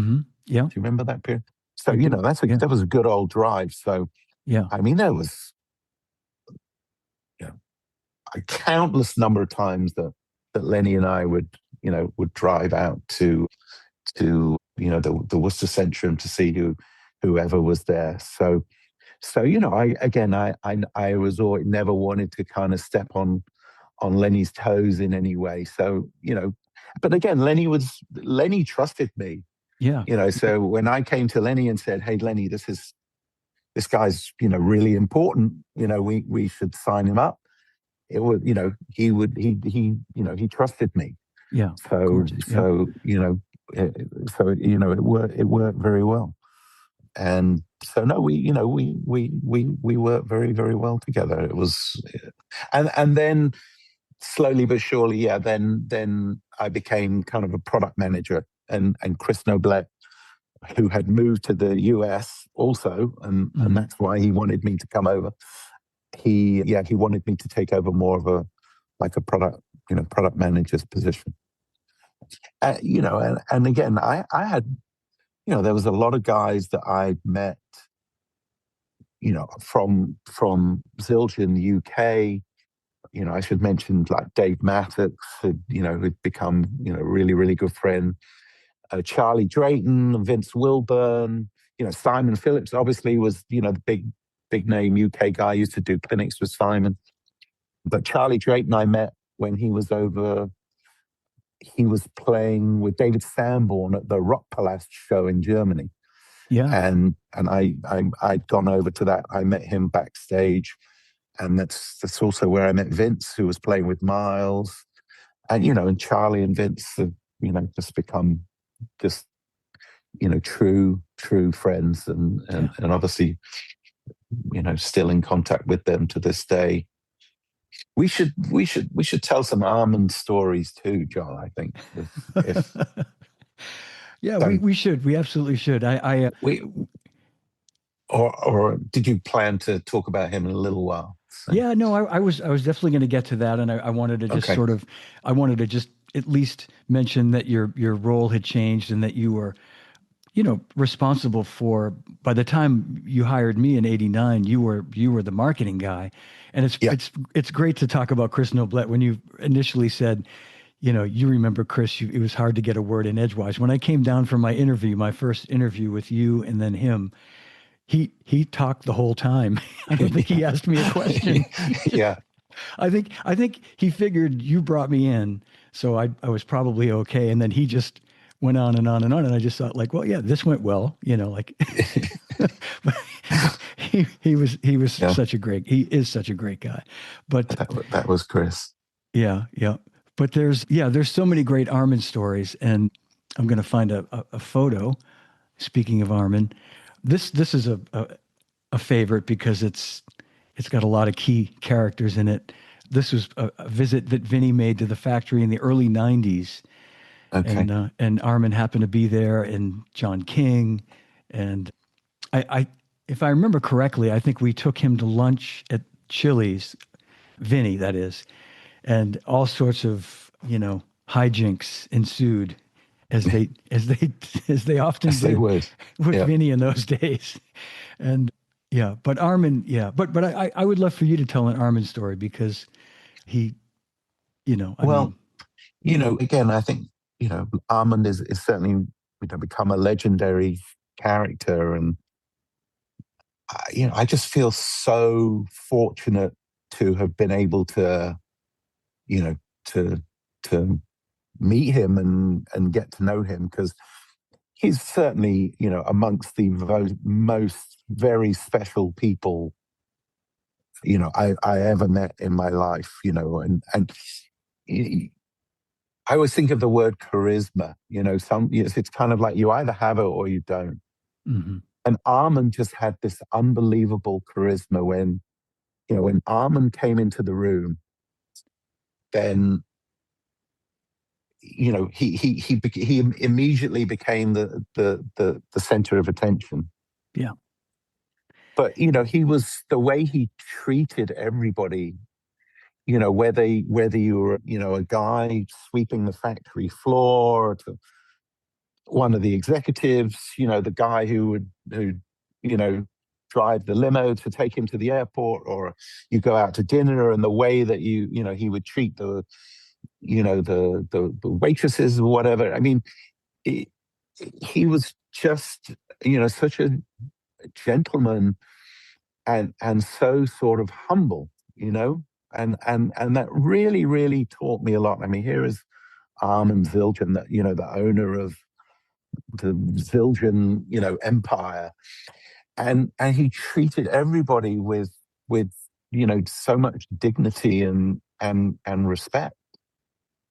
Do you remember that period? So I do. Yeah, that was a good old drive. So yeah, I mean, there was you know, a countless number of times that Lenny and I would drive out to the Worcester Centrum to see whoever was there. So I was always never wanted to kind of step on Lenny's toes in any way. So but again, Lenny trusted me. yeah, So when I came to Lenny and said, "Hey, Lenny, this guy's really important. We should sign him up." It was he trusted me. yeah. Of So course. Yeah. so it worked very well. And so no, we worked very very well together. It was, and then slowly but surely, yeah. Then I became kind of a product manager, and Chris Noblet, who had moved to the US also, and Mhm. that's why he wanted me to come over. He wanted me to take over more of a like a product manager's position. And again, I had, there was a lot of guys that I met, from Zildjian, UK. I should mention like Dave Mattox, who'd become, really, really good friend. Charlie Drayton, Vince Wilburn, Simon Phillips obviously was, the big name UK guy, used to do clinics with Simon. But Charlie Drayton I met when he was playing with David Sanborn at the Rock Palast show in Germany. Yeah. And I'd gone over to that. I met him backstage. And that's also where I met Vince, who was playing with Miles. And Charlie and Vince have, just become just, true friends, Yeah. and obviously, still in contact with them to this day. We should tell some Armand stories too, John. I think if Yeah, we don't we should. We absolutely should. we or did you plan to talk about him in a little while? So, Yeah, no, I was definitely going to get to that, and I wanted to just okay. sort of, I wanted to just at least mention that your role had changed and that you were, responsible for. By the time you hired me in '89, you were the marketing guy, and it's Yeah. it's it's great to talk about Chris Noblet when you initially said, you remember Chris, it was hard to get a word in edgewise. When I came down for my interview, my first interview with you and then him, he talked the whole time. I don't think he asked me a question. Yeah. I think he figured you brought me in, so I was probably okay. And then he just went on and on and on, and I just thought like, well, yeah, this went well, like. But he was Yeah. he is such a great guy, but That was Chris. yeah, yeah. But there's so many great Armin stories, and I'm going to find a photo. Speaking of Armin, this is a favorite because it's got a lot of key characters in it. This was a visit that Vinny made to the factory in the early '90s, Okay. and Armin happened to be there, and John King, and I if I remember correctly, I think we took him to lunch at Chili's, Vinny, that is, and all sorts of hijinks ensued as they often Yes, they did would. with Yeah. Vinny in those days. And yeah, but Armin, yeah, but I would love for you to tell an Armin story because he, I Well, mean, again, I think, Armand is certainly, become a legendary character. And, I just feel so fortunate to have been able to, you know, to, to meet him and get to know him, because he's certainly, amongst the most very special people, I ever met in my life, and I always think of the word charisma. It's kind of like you either have it or you don't. mhm. And Armand just had this unbelievable charisma when Armand came into the room, then he immediately became the center of attention. Yeah, But he was the way he treated everybody. Whether you were a guy sweeping the factory floor, to one of the executives, the guy who you know drive the limo to take him to the airport, or you go out to dinner, and the way that he would treat the waitresses or whatever. I mean, he, he was just such a gentleman, and so sort of humble, and that really, really taught me a lot. I mean, here is Armand Zildjian, that the owner of the Zildjian, empire, and he treated everybody with so much dignity and respect,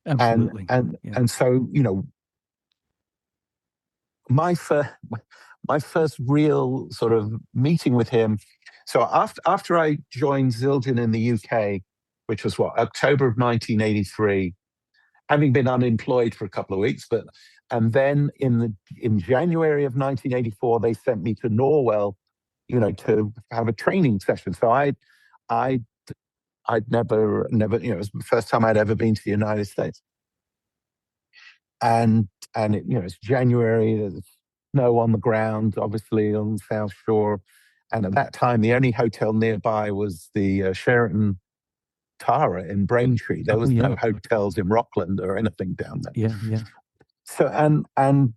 and absolutely. and Yeah. and so my first my first real sort of meeting with him. So after I joined Zildjian in the UK, which was what, October of 1983, having been unemployed for a couple of weeks. And then in January of 1984, they sent me to Norwell, to have a training session. So I I'd never, it was the first time I'd ever been to the United States. And it's January, there's snow on the ground, obviously on the South Shore. And at that time, the only hotel nearby was the Sheraton Tara in Braintree. There was no hotels in Rockland or anything down there. Yeah. So and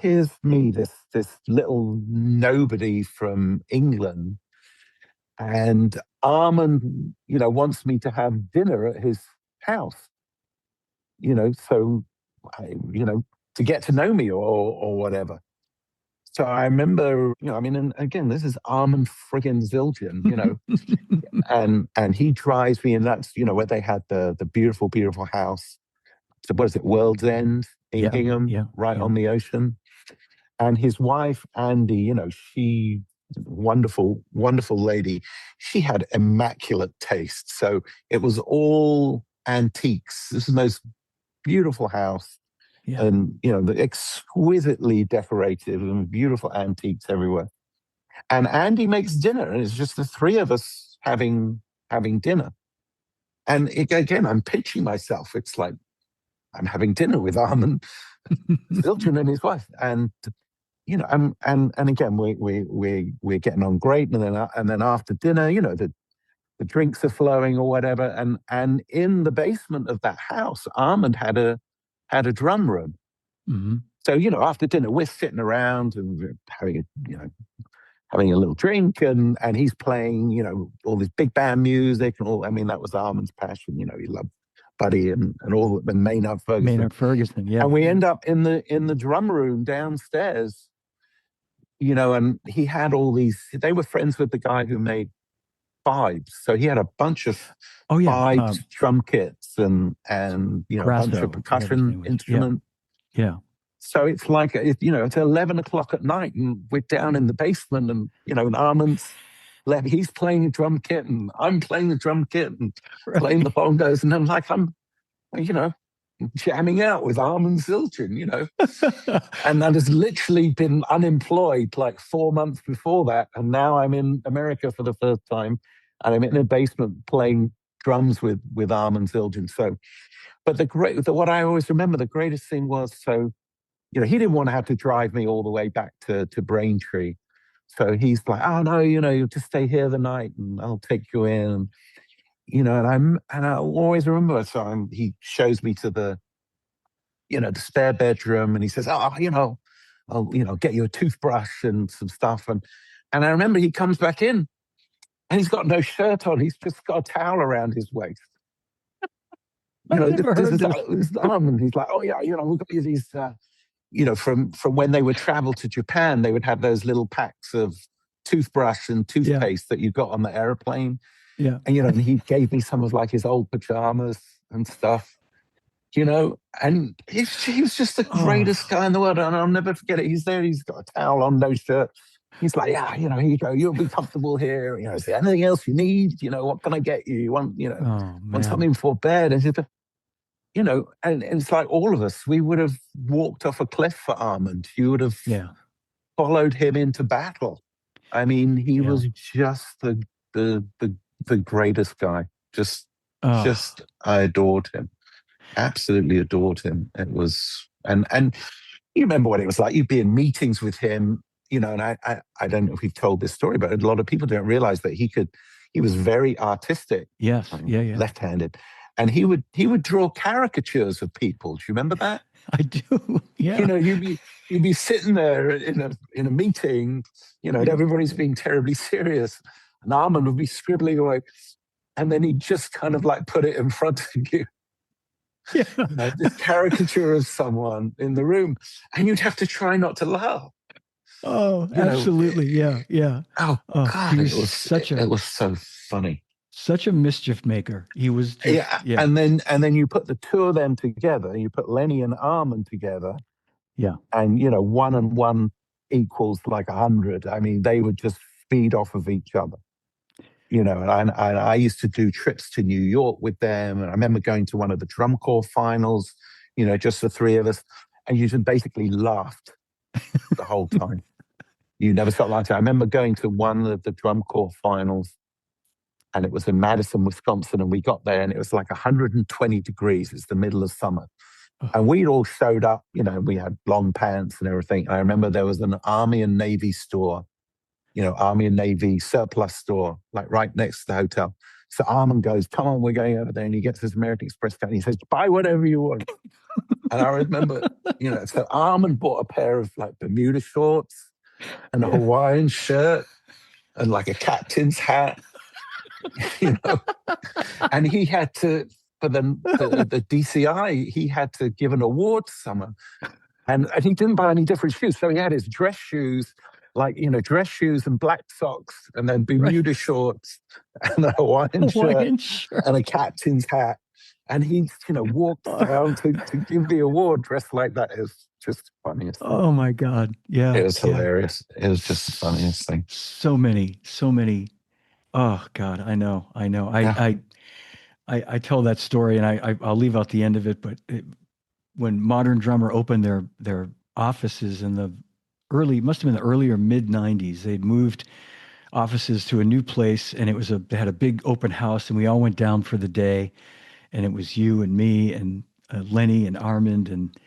here's me, this little nobody from England, and Armand, wants me to have dinner at his house. So to get to know me or whatever. So I remember, and again, this is Armand friggin' Zildjian, and he drives me, and that's where they had the beautiful, beautiful house. So what is it, World's End in Hingham, right on the ocean. And his wife, Andy, she, wonderful, wonderful lady. She had immaculate taste. So it was all antiques. This is the most beautiful house. Yeah. And, the exquisitely decorated and beautiful antiques everywhere. And Andy makes dinner, and it's just the three of us having dinner. And again, I'm pinching myself. It's like I'm having dinner with Armand Zildjian and his wife, and and again, we're getting on great, and then after dinner, the drinks are flowing or whatever, and in the basement of that house, Armand had a drum room. Mm-hmm. So after dinner, we're sitting around and we're having a little drink, and he's playing all this big band music and all. I mean, that was Armand's passion. He loved Buddy and all, and Maynard Ferguson. Yeah. And we end up in the drum room downstairs, and he had all these. They were friends with the guy who made Vibes, so he had a bunch of Vibes drum kits and a bunch of percussion instruments. Yeah. So it's like it's 11 o'clock at night, and we're down in the basement, and and Armand's he's playing a drum kit, and I'm playing the drum kit and playing the bongos, and I'm jamming out with Armand Zildjian, and I'd just literally been unemployed like 4 months before that, and now I'm in America for the first time, and I'm in a basement playing drums with Armand Zildjian. So, but what I always remember, the greatest thing was, so he didn't want to have to drive me all the way back to Braintree. So he's like, oh no, you'll just stay here the night and I'll take you in. And I always remember. So he shows me to the spare bedroom, and he says, oh, I'll get you a toothbrush and some stuff. And I remember he comes back in and he's got no shirt on. He's just got a towel around his waist. This arm, and he's like, oh yeah, we've got you these, from when they would travel to Japan, they would have those little packs of toothbrush and toothpaste that you got on the airplane. Yeah. And, and he gave me some of like his old pajamas and stuff, and he was just the greatest guy in the world. And I'll never forget it. He's there, he's got a towel on, no shirt. He's like, yeah, here you go, you'll be comfortable here. Is there anything else you need? What can I get you? You want, want something for bed? And and it's like all of us, we would have walked off a cliff for Armand. You would have followed him into battle. I mean, he was just the greatest guy. Just I adored him. Absolutely adored him. It was, and you remember what it was like. You'd be in meetings with him, and I don't know if we've told this story, but a lot of people don't realize that he was very artistic. Yes. Yeah. Left-handed. And he would draw caricatures of people. Do you remember that? I do. Yeah. You'd be sitting there in a meeting, and everybody's being terribly serious, and Armand would be scribbling away, and then he'd just kind of like put it in front of you. Yeah. This caricature of someone in the room, and you'd have to try not to laugh. Oh, absolutely. Yeah. Oh God, it was so funny. Such a mischief maker. He was just, And then you put the two of them together, you put Lenny and Armand together. Yeah. And 1 and 1 equals like 100. I mean, they would just feed off of each other. and I used to do trips to New York with them. And I remember going to one of the drum corps finals, just the three of us. And you just basically laughed the whole time. You never stopped laughing. I remember going to one of the drum corps finals, and it was in Madison, Wisconsin. And we got there and it was like 120 degrees. It's the middle of summer. And we'd all showed up, we had long pants and everything. And I remember there was an Army and Navy store, Army and Navy surplus store, like right next to the hotel. So Armin goes, "Come on, we're going over there." And he gets his American Express card and he says, "Buy whatever you want." And I remember, so Armin bought a pair of like Bermuda shorts and a Hawaiian shirt and like a captain's hat, and he had to, for the DCI, he had to give an award to someone. And he didn't buy any different shoes. So he had his dress shoes, like, dress shoes and black socks, and then Bermuda shorts and a Hawaiian shirt and a captain's hat. And he, walked down to give the award dressed like that. It was just the funniest thing. Oh my God. Yeah. It was hilarious. It was just the funniest thing. So many. Oh God, I know. Yeah. I tell that story and I'll leave out the end of it, but when Modern Drummer opened their offices in the must have been the early or mid 90s, they'd moved offices to a new place and they had a big open house and we all went down for the day. And it was you and me and Lenny and Armand, and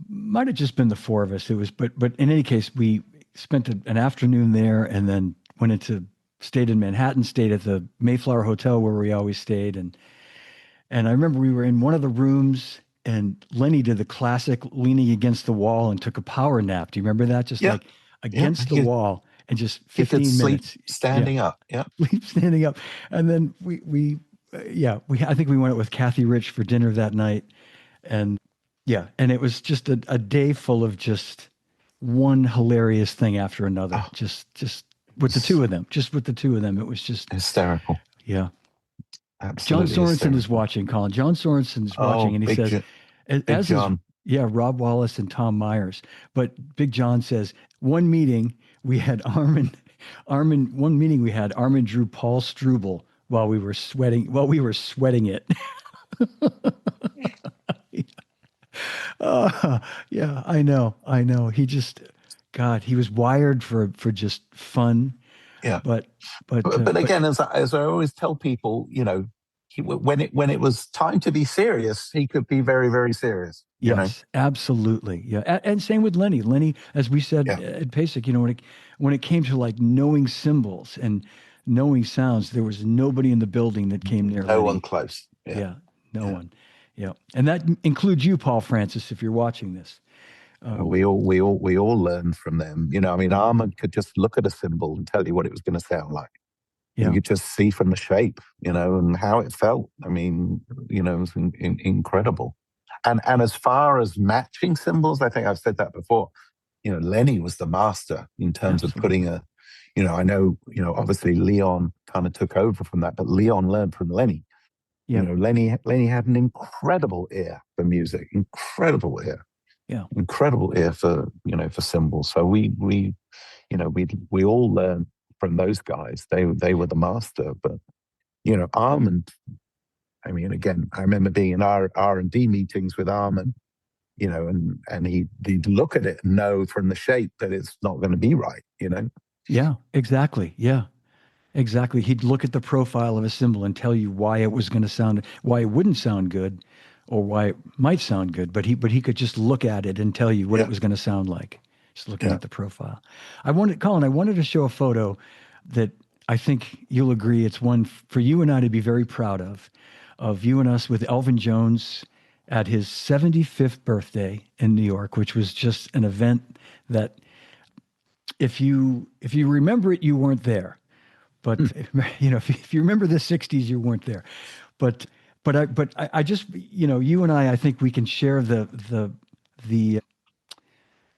might have just been the four of us. It was, but in any case, we spent an afternoon there and then stayed in Manhattan, stayed at the Mayflower Hotel where we always stayed. And I remember we were in one of the rooms and Lenny did the classic leaning against the wall and took a power nap. Do you remember that? Just like against the wall and just 15 minutes. Sleep standing up. Yeah. Sleep standing up. And then I think we went out with Kathy Rich for dinner that night. And and it was just a day full of just one hilarious thing after another. Oh. Just with the two of them. It was just hysterical. Yeah. Absolutely. John Sorensen is watching, Colin. John Sorensen is watching, and he says, as John. Rob Wallace and Tom Myers. But Big John says, one meeting we had Armin drew Paul Struble while we were sweating it. Yeah, I know. He just, God, he was wired for just fun. Yeah. But again, as I always tell people, when it was time to be serious, he could be very, very serious. Yes, absolutely. Yeah. And same with Lenny. Lenny, as we said at PASIC, when it came to like knowing cymbals and knowing sounds, there was nobody in the building that came near No Lenny. one close. No one. Yeah. And that includes you, Paul Francis, if you're watching this. We all learned from them. Armin could just look at a cymbal and tell you what it was going to sound like. You could just see from the shape, and how it felt. I mean, it was incredible. And as far as matching cymbals, I think I've said that before. Lenny was the master in terms of putting I know, obviously Leon kind of took over from that, but Leon learned from Lenny. Lenny had an incredible ear for music, incredible ear. Yeah. Incredible ear for cymbals. So we all learned from those guys. They were the master. But Armand, I mean, again, I remember being in R&D meetings with Armand, and he'd look at it and know from the shape that it's not going to be right, Yeah, exactly. Yeah. Exactly. He'd look at the profile of a cymbal and tell you why it wouldn't sound good, or why it might sound good. But he could just look at it and tell you what it was going to sound like, just looking at the profile. Colin, I wanted to show a photo that I think you'll agree it's one for you and I to be very proud of you and us with Elvin Jones at his 75th birthday in New York, which was just an event that if you remember it, you weren't there. But if you remember the '60s, you weren't there. But I just you and I think we can share the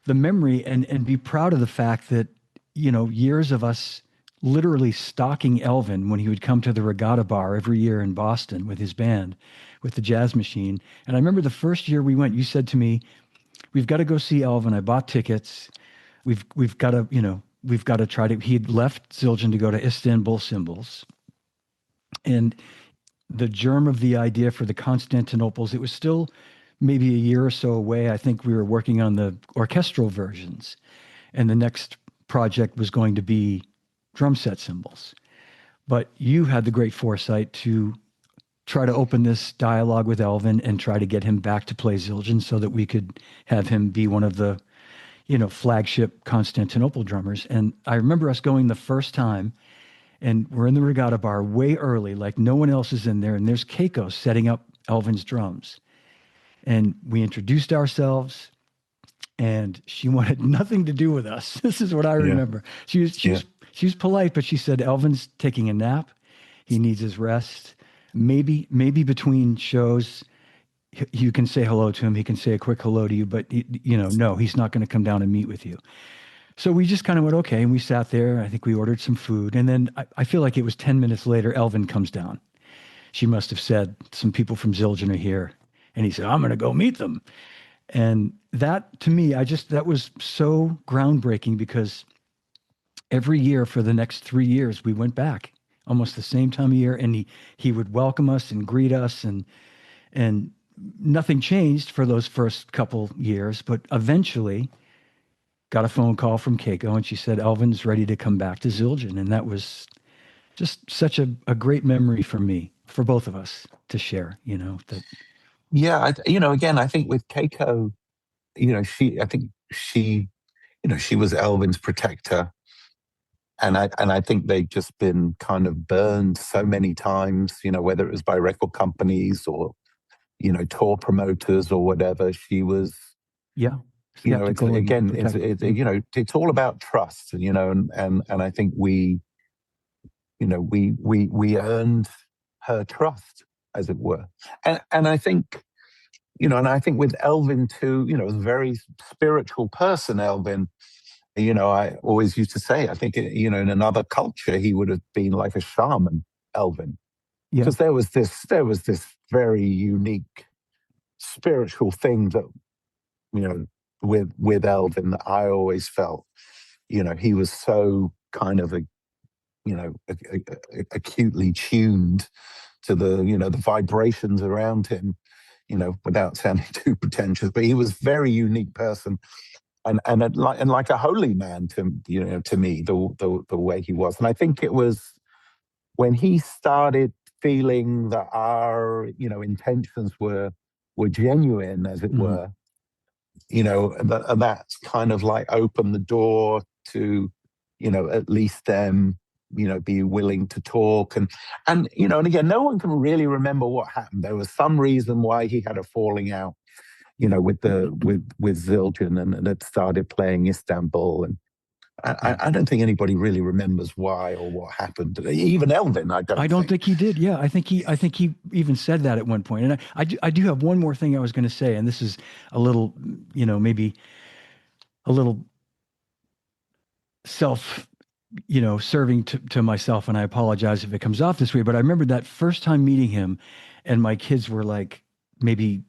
memory and be proud of the fact that years of us literally stalking Elvin when he would come to the Regatta Bar every year in Boston with his band, with the Jazz Machine. And I remember the first year we went, you said to me, "We've got to go see Elvin. I bought tickets. We've got to try to." He had left Zildjian to go to Istanbul Cymbals, And the germ of the idea for the Constantinoples, it was still maybe a year or so away. I think we were working on the orchestral versions, and the next project was going to be drum set cymbals. But you had the great foresight to try to open this dialogue with Elvin and try to get him back to play Zildjian so that we could have him be one of the, flagship Constantinople drummers. And I remember us going the first time, and we're in the regatta bar way early, like no one else is in there, and there's Keiko setting up Elvin's drums. And we introduced ourselves, and she wanted nothing to do with us. This is what I Yeah. remember. She was polite, but she said, Elvin's taking a nap. He needs his rest. Maybe between shows, you can say hello to him. He can say a quick hello to you, but no, he's not going to come down and meet with you. So we just kind of went, okay. And we sat there. I think we ordered some food. And then I feel like it was 10 minutes later, Elvin comes down. She must have said, some people from Zildjian are here. And he said, I'm going to go meet them. And that, to me, that was so groundbreaking, because every year for the next 3 years, we went back almost the same time of year, and he would welcome us and greet us, and nothing changed for those first couple years, but eventually got a phone call from Keiko, and she said, Elvin's ready to come back to Zildjian. And that was just such a great memory for me, for both of us to share, that. Yeah, again, I think with Keiko, I think she was Elvin's protector, and I think they'd just been kind of burned so many times, whether it was by record companies or tour promoters or whatever. She was, Yeah, it's skeptical and again, protective. it's all about trust, and I think we earned her trust, as it were, and I think. And I think with Elvin too, a very spiritual person, Elvin. I always used to say, I think, in another culture, he would have been like a shaman, Elvin, Yeah. because there was this very unique spiritual thing that, with Elvin, that I always felt, he was so kind of acutely tuned to the vibrations around him, without sounding too pretentious, but he was a very unique person, and like a holy man to me, the way he was. And I think it was when he started feeling that our intentions were genuine, as it Mhm. were, that's kind of like opened the door to at least them be willing to talk, and again, no one can really remember what happened. There was some reason why he had a falling out with Zildjian, and had started playing Istanbul, and I don't think anybody really remembers why or what happened. Even Elvin, I don't I don't think. think he did. Yeah, I think he even said that at one point. And I do have one more thing I was going to say, and this is a little, maybe a little self, serving to myself, and I apologize if it comes off this way, but I remember that first time meeting him, and my kids were like maybe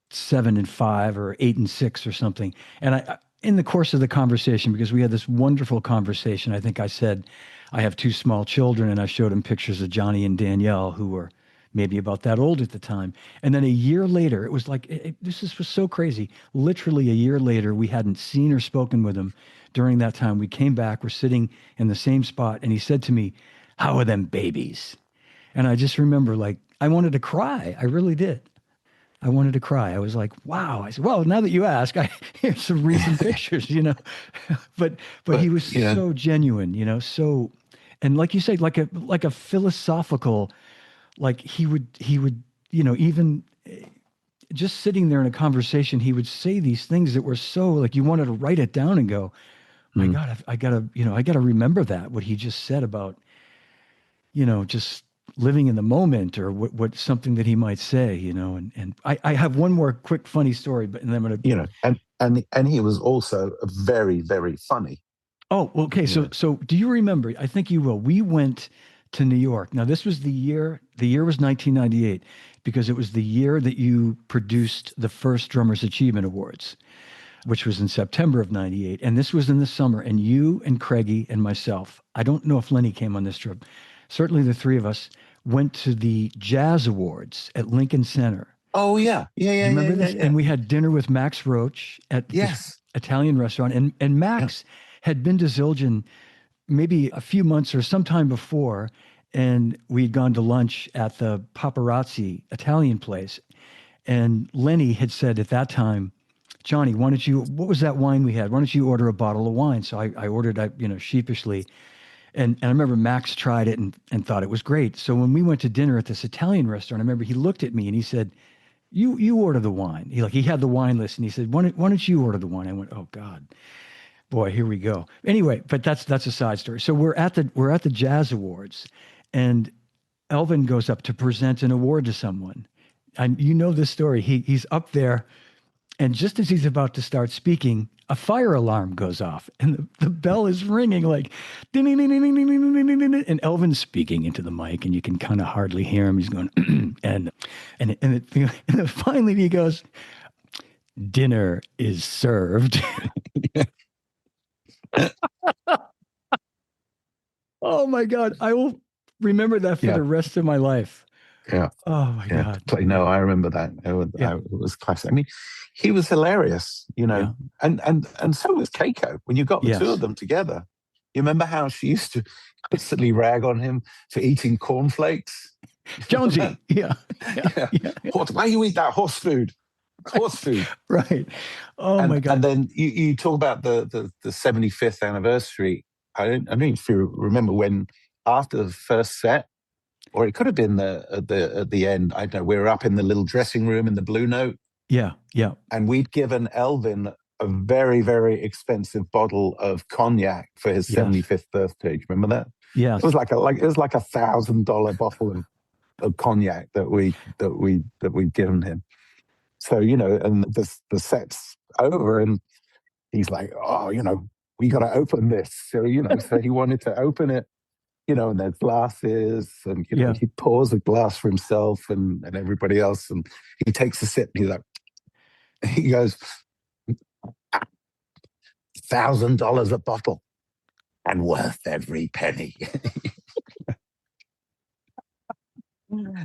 7 and 5 or 8 and 6 or something. And in the course of the conversation, because we had this wonderful conversation, I think I said, I have two small children, and I showed him pictures of Johnny and Danielle, who were maybe about that old at the time. And then a year later, it was like, was so crazy. Literally a year later, we hadn't seen or spoken with him during that time. We came back, we're sitting in the same spot, and he said to me, how are them babies? And I just remember, like, I wanted to cry. I really did. I wanted to cry. I was like, wow. I said, well, now that you ask, here's some recent pictures, but he But was so genuine, so, and like you said, like a philosophical, like he would, even just sitting there in a conversation, he would say these things that were so, like, you wanted to write it down and go, my mm, God, I gotta remember that, what he just said about, just living in the moment, or what something that he might say, and I have one more quick funny story, but and then I'm gonna. and he was also very, very funny. Oh, well, okay. So Yeah. so do you remember? I think you will. We went to New York. Now this was the year. The year was 1998, because it was the year that you produced the first Drummers Achievement Awards, which was in September of 98. And this was in the summer. And you and Craigie and myself, I don't know if Lenny came on this trip, certainly the three of us went to the Jazz Awards at Lincoln Center. Oh yeah, yeah, Do yeah, you yeah, remember yeah, this? yeah. And we had dinner with Max Roach at this Yes. Italian restaurant. And Yeah. Max had been to Zildjian maybe a few months or sometime before. And we'd gone to lunch at the Paparazzi Italian place. And Lenny had said at that time, Johnny, what was that wine we had? Why don't you order a bottle of wine? So I ordered, sheepishly. And I remember Max tried it and thought it was great. So when we went to dinner at this Italian restaurant, I remember he looked at me and he said, you order the wine. He had the wine list and he said, why don't you order the wine? I went, oh God, boy, here we go. Anyway, but that's a side story. So we're at the Jazz Awards, and Elvin goes up to present an award to someone. And you know this story. He's up there, and just as he's about to start speaking, a fire alarm goes off, and the bell is ringing like ding, ding, ding, ding, ding, ding, ding, ding, ding, ding, and Elvin's speaking into the mic, and you can kind of hardly hear him. He's going and then finally he goes, "Dinner is served." Oh my God, I will remember that for Yeah. the rest of my life. Yeah. Oh my Yeah. God. No, I remember that. It was classic. I mean, he was hilarious, Yeah. and so was Keiko. When you got the two Yes. of them together, you remember how she used to constantly rag on him for eating cornflakes? Jonesy. Yeah. Yeah. Yeah. Why you eat that horse food? Horse food. Right. Oh my God. And then you talk about the 75th anniversary. I don't know if you remember when after the first set, or it could have been at the end. I don't know. We were up in the little dressing room in the Blue Note, Yeah. Yeah. and we'd given Elvin a very, very expensive bottle of cognac for his Yes. 75th birthday. Do you remember that? Yes. It was like $1,000 bottle of cognac that we'd given him. So and the set's over, and he's like, oh, we got to open this. So so he wanted to open it. And there's glasses, and Yeah. he pours a glass for himself and everybody else, and he takes a sip, and he's like, he goes, $1,000 a bottle, and worth every penny.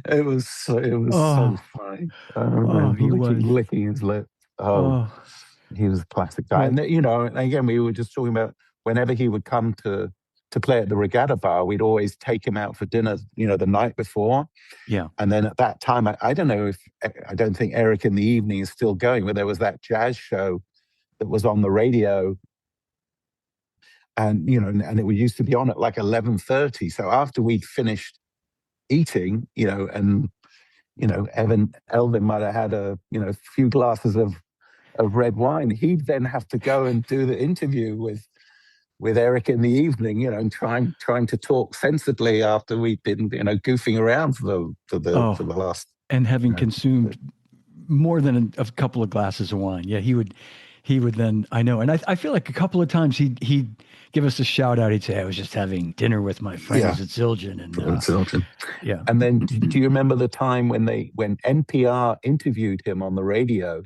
It was so funny. He was. Licking his lip. Oh. He was a classic guy. Well, And again, we were just talking about whenever he would come to play at the Regatta Bar, we'd always take him out for dinner, the night before. yeah. And then at that time, I don't know I don't think Eric in the Evening is still going, but there was that jazz show that was on the radio. And, and it used to be on at like 11:30. So after we'd finished eating, and, Elvin might have had a few glasses of red wine, he'd then have to go and do the interview with Eric in the Evening, and trying to talk sensibly after we'd been, goofing around for the last. And having consumed more than a couple of glasses of wine. Yeah, he would then, I know. And I feel like a couple of times he'd give us a shout out. He'd say, I was just having dinner with my friends at Zildjian. And Zildjian. Yeah. And then do you remember the time when NPR interviewed him on the radio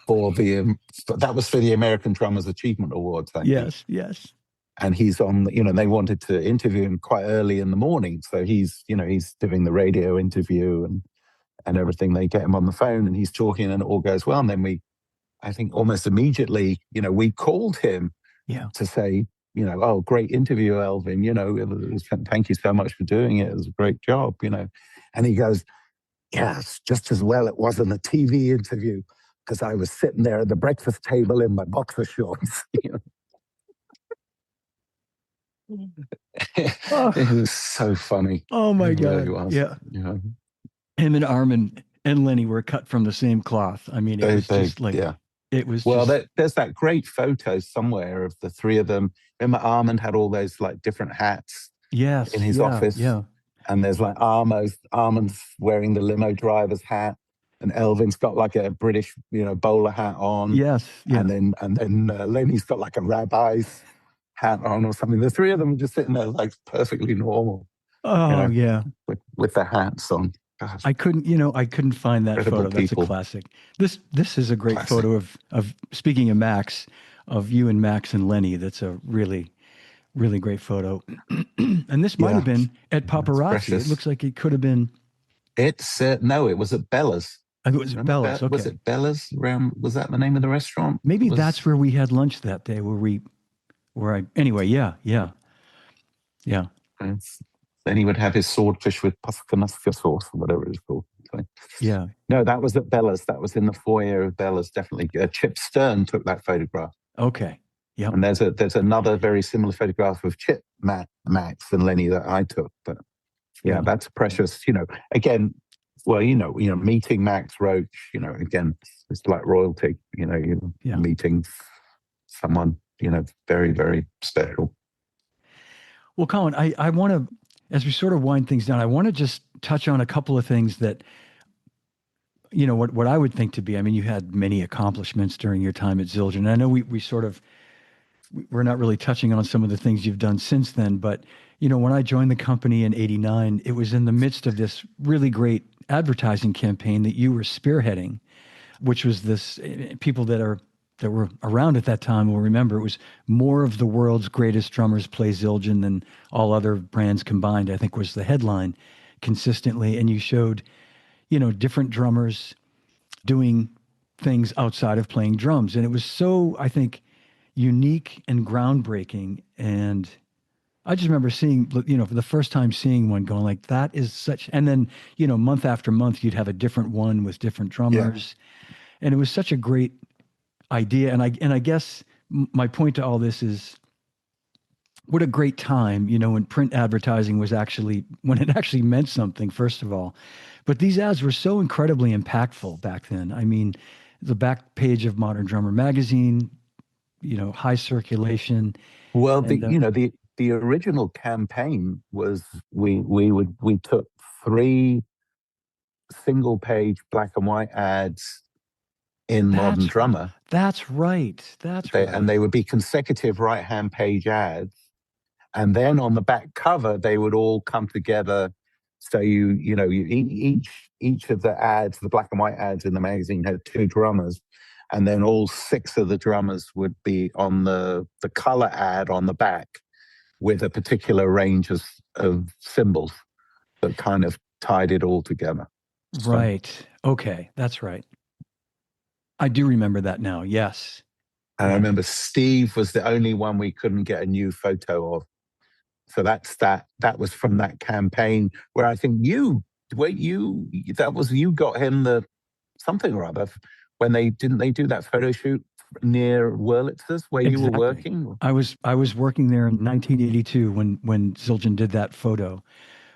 for that was for the American Drummers Achievement Awards, I think. Yes. And he's on, they wanted to interview him quite early in the morning. So he's doing the radio interview and everything. They get him on the phone and he's talking and it all goes well. And then I think almost immediately, we called him to say, oh, great interview, Elvin. Thank you so much for doing it. It was a great job, And he goes, yes, just as well it wasn't a TV interview, because I was sitting there at the breakfast table in my boxer shorts. It was so funny. Oh my It God. really was. Yeah. Him and Armin and Lenny were cut from the same cloth. I mean, it was just like, it was there's that great photo somewhere of the three of them. Remember Armin had all those like different hats in his office? Yeah. And there's like Armin's wearing the limo driver's hat, and Elvin's got like a British, bowler hat on. Yes. Yeah. And then Lenny's got like a rabbi's hat on or something. The three of them are just sitting there like perfectly normal. Oh yeah. With their hats on. Gosh. I couldn't find that Incredible photo. That's people. a classic. This is a great photo of speaking of Max, of you and Max and Lenny. That's a really, Really great photo. And this might have Yeah, been at that's Paparazzi. It precious. looks like it could have been, It's no, it was at Bella's. I think it was Remember, Bella's. Was Okay. it Bella's? Around, was that the name of the restaurant? It Maybe that's was. where we had lunch that day anyway, yeah, yeah, yeah, It's- Then he would have his swordfish with pascamasca sauce or whatever it's called. So, yeah. no, that was at Bella's. That was in the foyer of Bella's. Definitely, Chip Stern took that photograph, Okay. Yep. and there's another very similar photograph of Chip, Max, and Lenny that I took. But yeah, Yeah. that's precious. Again, well, meeting Max Roach. Again, it's like royalty. You're Yeah. meeting someone. Very, very special. Well, Colin, I want to, as we sort of wind things down, I want to just touch on a couple of things that, what I would think to be, I mean, you had many accomplishments during your time at Zildjian. And I know we're not really touching on some of the things you've done since then, but, when I joined the company in 89, it was in the midst of this really great advertising campaign that you were spearheading, which was this people that were around at that time will remember it was more of the world's greatest drummers play Zildjian than all other brands combined, I think was the headline consistently. And you showed, different drummers doing things outside of playing drums. And it was so, I think, unique and groundbreaking. And I just remember seeing, for the first time seeing one going like, that is such, and then, month after month, you'd have a different one with different Yeah. drummers. And it was such a great idea. And I guess my point to all this is what a great time, when print advertising was actually when it actually meant something, first of all. But these ads were so incredibly impactful back then. I mean, the back page of Modern Drummer magazine, high circulation. Well, And the original campaign was we took 3 single page black and white ads in Modern that's Drummer. that's right. That's right. And they would be consecutive right hand page ads, and then on the back cover they would all come together. So each of the ads, the black and white ads in the magazine, had 2 drummers, and then all 6 of the drummers would be on the color ad on the back with a particular range of symbols that kind of tied it all together. So, Right. Okay. That's right. I do remember that now. Yes. and I Yeah. remember Steve was the only one we couldn't get a new photo of. So that was from that campaign where I think you got him the something or other when they do that photo shoot near Wurlitzer's where you were Exactly. working. I was working there in 1982 when Zildjian did that photo.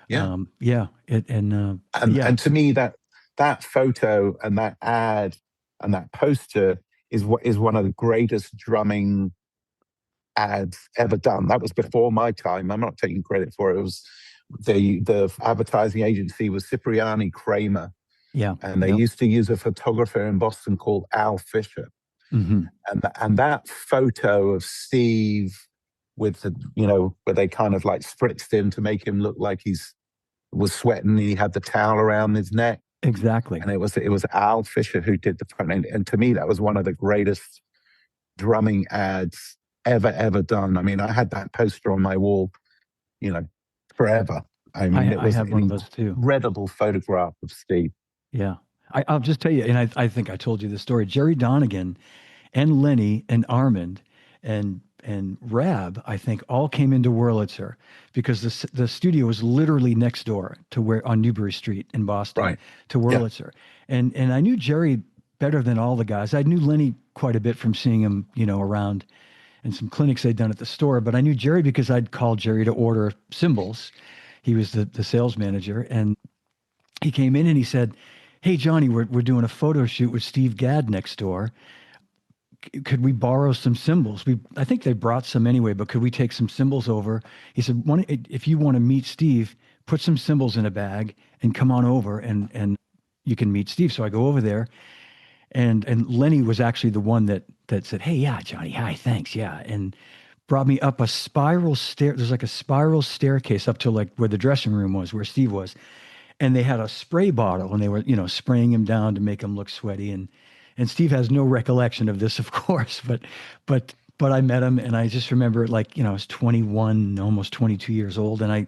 Yeah. Yeah. And to me that photo and that ad and that poster is one of the greatest drumming ads ever done. That was before my time. I'm not taking credit for it. It was the advertising agency was Cipriani Kramer, Yeah. and they Yep. used to use a photographer in Boston called Al Fisher. Mm-hmm. And that photo of Steve with where they kind of like spritzed him to make him look like was sweating, and he had the towel around his neck. Exactly. And it was Al Fisher who did the front end. And to me, that was one of the greatest drumming ads ever done. I mean, I had that poster on my wall, forever. I mean, it I was have an one of those too. incredible photograph of Steve. Yeah. I'll just tell you, and I think I told you the story. Jerry Donegan and Lenny and Armand and Rab, I think, all came into Wurlitzer because the studio was literally next door to where on Newbury Street in Boston Right. to Wurlitzer. Yeah. And I knew Jerry better than all the guys. I knew Lenny quite a bit from seeing him, around and some clinics they'd done at the store. But I knew Jerry because I'd called Jerry to order cymbals. He was the sales manager, and he came in and he said, "Hey Johnny, we're doing a photo shoot with Steve Gadd next door. Could we borrow some cymbals? I think they brought some anyway, but could we take some cymbals over?" He said, "If you want to meet Steve, put some cymbals in a bag and come on over, and you can meet Steve." So I go over there, and Lenny was actually the one that said, "Hey, yeah, Johnny, hi, thanks, yeah," and brought me up a spiral stair. There's like a spiral staircase up to like where the dressing room was, where Steve was, and they had a spray bottle, and they were spraying him down to make him look sweaty, and Steve has no recollection of this, of course, but but I met him, and I just remember, like, I was 21, almost 22 years old, and I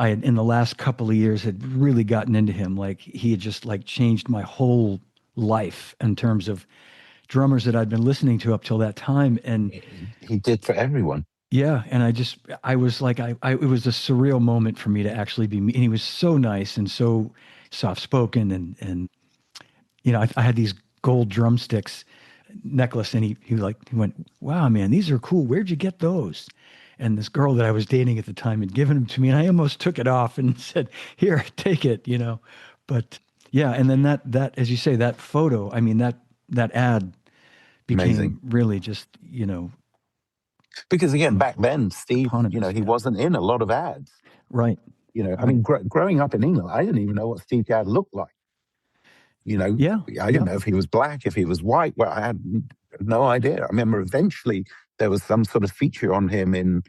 had, in the last couple of years, had really gotten into him. Like, he had just like changed my whole life in terms of drummers that I'd been listening to up till that time. And He did for everyone. yeah, and I was like, it was a surreal moment for me to actually be, and he was so nice and so soft spoken. And, I had these gold drumsticks necklace, and he went, wow, man, these are cool. Where'd you get those? And this girl that I was dating at the time had given them to me, and I almost took it off and said, here, take it. But yeah, and then that, as you say, that photo, I mean, that ad Amazing. became really just, Because again, back then, Steve, eponymous. he Yeah. wasn't in a lot of ads. Right. I Right. mean, growing up in England, I didn't even know what Steve Gadd looked like. You know, Yeah. I Yeah. didn't know if he was black, if he was white. Well, I had no idea. I remember eventually there was some sort of feature on him in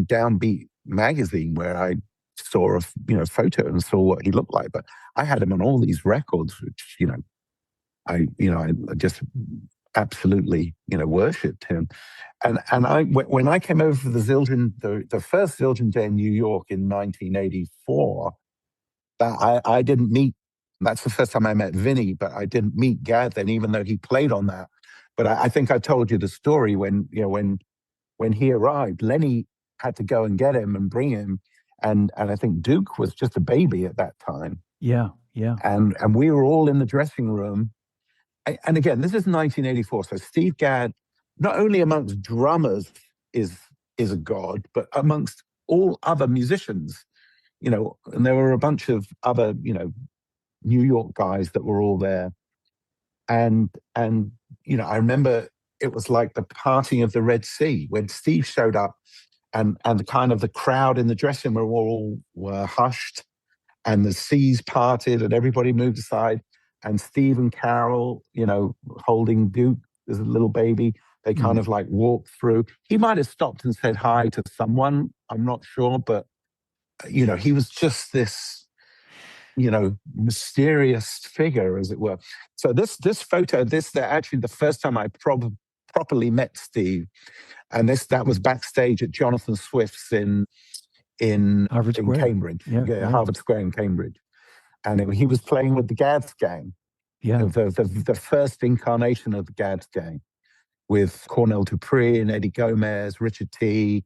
Downbeat magazine where I saw a photo and saw what he looked like. But I had him on all these records, which I just absolutely worshipped him. And when I came over for the Zildjian, the first Zildjian day in New York in 1984, that I didn't meet. That's the first time I met Vinny, but I didn't meet Gad then, even though he played on that. But I think I told you the story when he arrived, Lenny had to go and get him and bring him, and I think Duke was just a baby at that time, Yeah. Yeah. and we were all in the dressing room. And again, this is 1984, so Steve Gadd, not only amongst drummers is a god, but amongst all other musicians, and there were a bunch of other, New York guys that were all there. And I remember it was like the parting of the Red Sea when Steve showed up, and the kind of the crowd in the dressing room all were hushed, and the seas parted and everybody moved aside. And Steve and Carol, holding Duke as a little baby, they kind Mm. of like walked through. He might have stopped and said hi to someone, I'm not sure, but he was just this, mysterious figure, as it were. So this photo, actually the first time I properly met Steve, and that was backstage at Jonathan Swift's in Harvard Square. Cambridge, Yeah. yeah, Yeah. Harvard Square in Cambridge, and he was playing with the Gads Gang, Yeah. the first incarnation of the Gads Gang, with Cornell Dupree and Eddie Gomez, Richard T,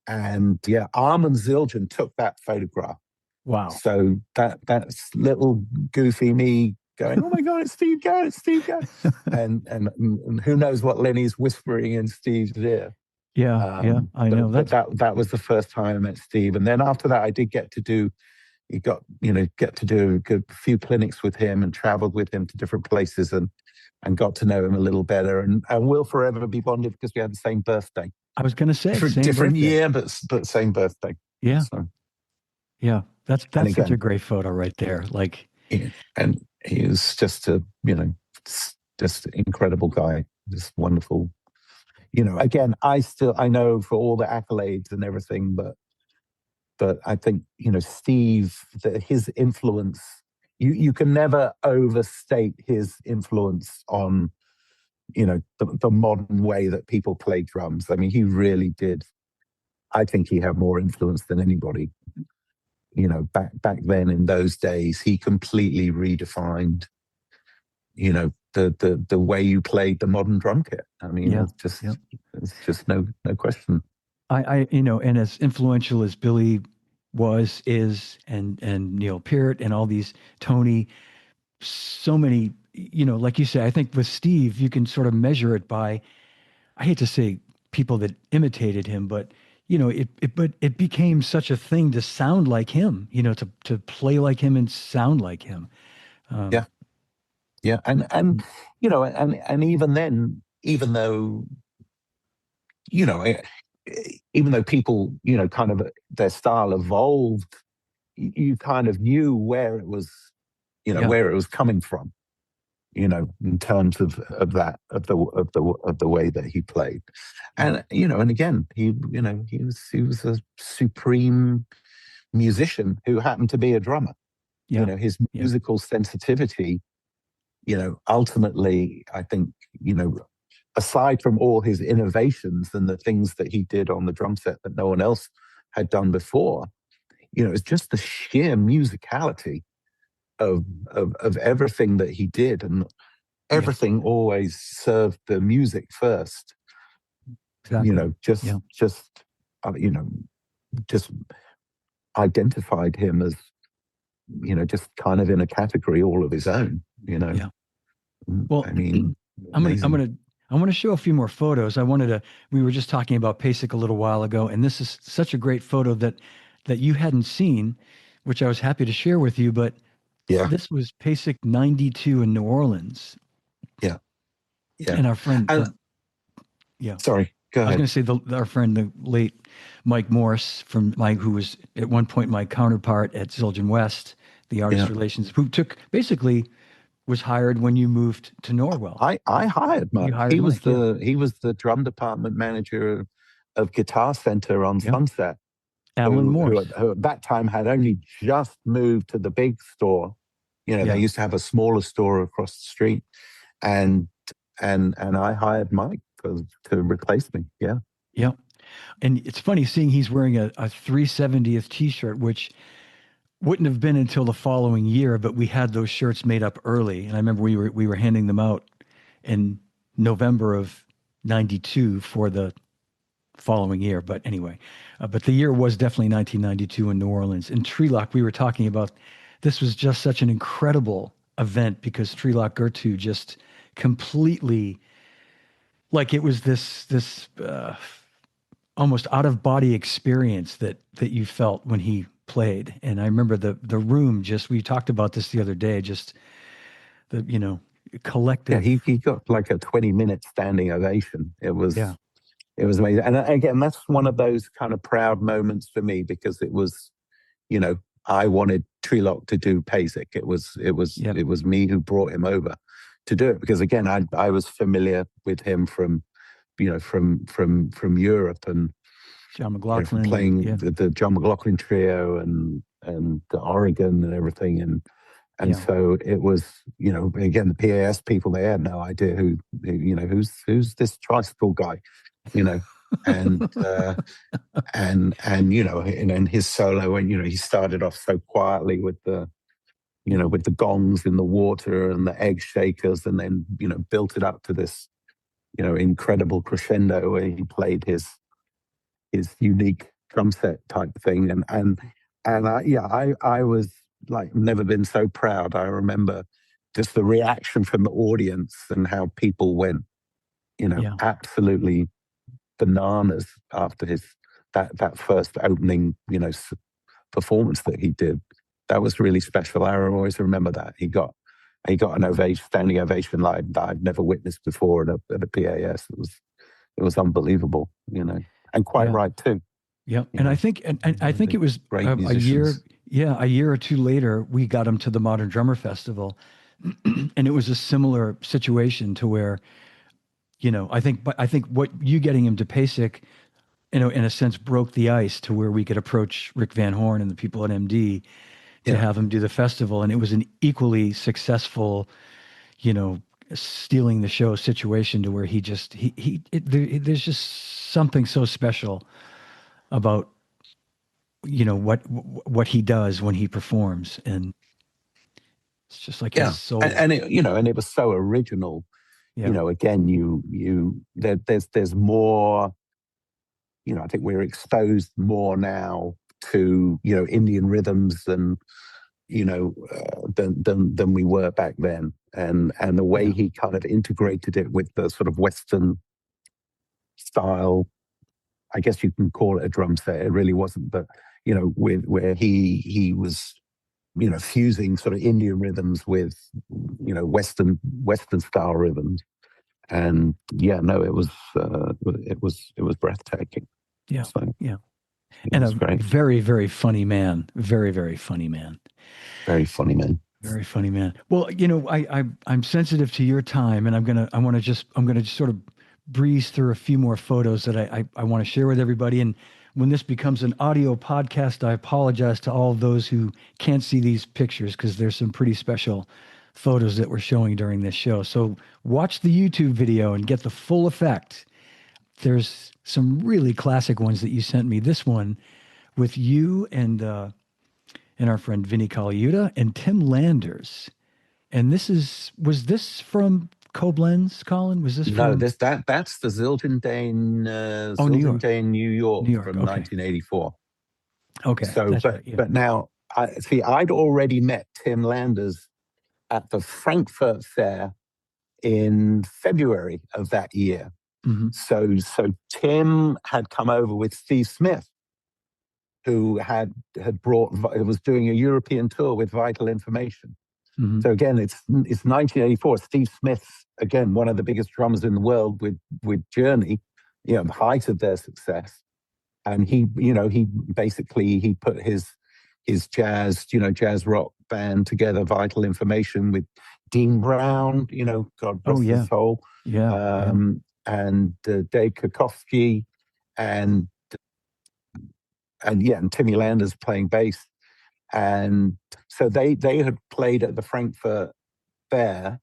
and yeah, Armand Zildjian took that photograph. Wow. So that's little goofy me going, oh my God, it's Steve Gadd, it's Steve Gadd. and who knows what Lenny's whispering in Steve's ear. Yeah. Yeah. I know. But that was the first time I met Steve. And then after that, I did get to do a few clinics with him and traveled with him to different places and got to know him a little better. And we'll forever be bonded because we had the same birthday. I was going to say Different birthday. year, but same birthday. Yeah. So, Yeah. That's again, such a great photo right there. Like, and he was just just incredible guy, just wonderful. Again, I know for all the accolades and everything, but I think Steve, his influence, you can never overstate his influence on the modern way that people play drums. I mean, he really did. I think he had more influence than anybody. Back then in those days, he completely redefined, the way you played the modern drum kit. I mean, yeah. it's just no question. And as influential as Billy is, and Neil Peart and all these, Tony, so many, like you say, I think with Steve, you can sort of measure it by, I hate to say people that imitated him, but but it became such a thing to sound like him, to play like him and sound like him. Yeah. Yeah. And even then, even though, you know, eh, even though people, kind of their style evolved, you kind of knew where it was, Yeah. where it was coming from, in terms of the way that he played. And, and again, he was a supreme musician who happened to be a drummer. Yeah. His Yeah. musical sensitivity, ultimately, I think, aside from all his innovations and the things that he did on the drum set that no one else had done before, it's just the sheer musicality of everything that he did, and Yeah, everything always served the music first. exactly. Yeah, You know, just identified him as, just kind of in a category all of his own. yeah. Well, I mean, I'm gonna I'm amazing. gonna I want to show a few more photos. We were just talking about Pasek a little while ago, and this is such a great photo that you hadn't seen, which I was happy to share with you. But Yeah, this was Pasek 92 in New Orleans, yeah, yeah. and our friend, And yeah, sorry, go I was going ahead. to say our friend, the late Mike Morse who was at one point my counterpart at Zildjian West, the artist Yeah, relations, who basically was hired when you moved to Norwell. I hired You Mike. hired Mike, yeah, He was the drum department manager of Guitar Center on yeah. Sunset, Alan Morse, who at that time had only just moved to the big store. They yeah, used to have a smaller store across the street, and and I hired Mike to replace me. Yeah, yeah. And it's funny seeing he's wearing a 370th T-shirt, which wouldn't have been until the following year, but we had those shirts made up early, and I remember we were handing them out in November of '92 for the following year. But anyway, but the year was definitely 1992 in New Orleans. In Treelock, we were talking about this was just such an incredible event because Treelock Gertu just completely like it was this almost out of body experience that you felt when he played. And I remember the room just we talked about this the other day, just the yeah. collective. He got like a 20-minute standing ovation. Yeah. It was amazing, and again, that's one of those kind of proud moments for me because it was, you know, I wanted Treelock to do Pasek. Yep. It was me who brought him over to do it because again, I was familiar with him from, from Europe, and John from McLaughlin and playing yeah. the John McLaughlin trio and the Oregon and everything, and Yeah. so it was, again, the PAS people, they had no idea who's this tricycle guy, you know, and and his solo, and he started off so quietly with the with the gongs in the water and the egg shakers, and then built it up to this incredible crescendo where he played his unique drum set type thing, and I was like never been so proud. I remember just the reaction from the audience and how people went Yeah. absolutely bananas after his that first opening performance that he did. That was really special. I always remember that he got an ovation, standing ovation like that I've never witnessed before at a PAS. It was unbelievable, and quite Yeah. right too. Yeah. You And I know, think and I think the it was great a year, musicians. yeah, a year or two later, we got him to the Modern Drummer Festival. And it was a similar situation to where, I think what you getting him to PASIC, in a sense, broke the ice to where we could approach Rick Van Horn and the people at MD to Yeah, have him do the festival. And it was an equally successful, you know, stealing the show situation to where he just, there's just something so special about, what he does when he performs. And it's just like his yeah, soul. and it was so original. Yeah. Again, there's more. I think we're exposed more now to Indian rhythms than we were back then, and the way Yeah. he kind of integrated it with the sort of Western style. I guess you can call it a drum set. It really wasn't, but with where he was fusing sort of Indian rhythms with Western style rhythms, and yeah, no, it was breathtaking. Yeah. So Yeah. it And was a great. very, very funny man. Very, very funny man. Very funny man. Very funny man. Well, I'm sensitive to your time, and I'm gonna just sort of breeze through a few more photos that I want to share with everybody. And when this becomes an audio podcast, I apologize to all of those who can't see these pictures because there's some pretty special photos that we're showing during this show. So watch the YouTube video and get the full effect. There's some really classic ones that you sent me. This one with you and our friend Vinny Colaiuta and Tim Landers. And was this from Koblenz, Colin? Was this No, from that's the Oh, New York? Zildjian, New New York York. from Okay. 1984. Okay. So, That's right. Yeah. but now I see. I'd already met Tim Landers at the Frankfurt Fair in February of that year. Hmm. So Tim had come over with Steve Smith, who had brought was doing a European tour with Vital Information. Hmm. So again, it's 1984. Steve Smith, again, one of the biggest drummers in the world with Journey, the height of their success. And he basically he put his jazz rock band together, Vital Information, with Dean Brown, God Oh, rest yeah. his soul, Yeah. Yeah. and Dave Kukowski, and and Timmy Landers playing bass. And so they had played at the Frankfurt Fair,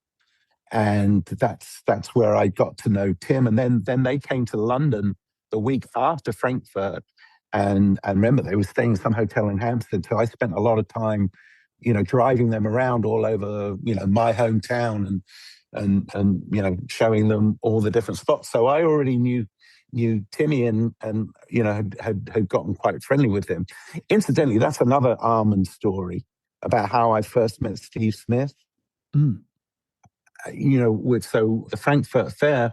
and that's where I got to know Tim. And then they came to London the week after Frankfurt, and remember they were staying in some hotel in Hampstead. So I spent a lot of time, driving them around all over, my hometown, and showing them all the different spots. So I already knew Timmy, and had gotten quite friendly with him. Incidentally, that's another Armand story about how I first met Steve Smith. Mm. So the Frankfurt Fair,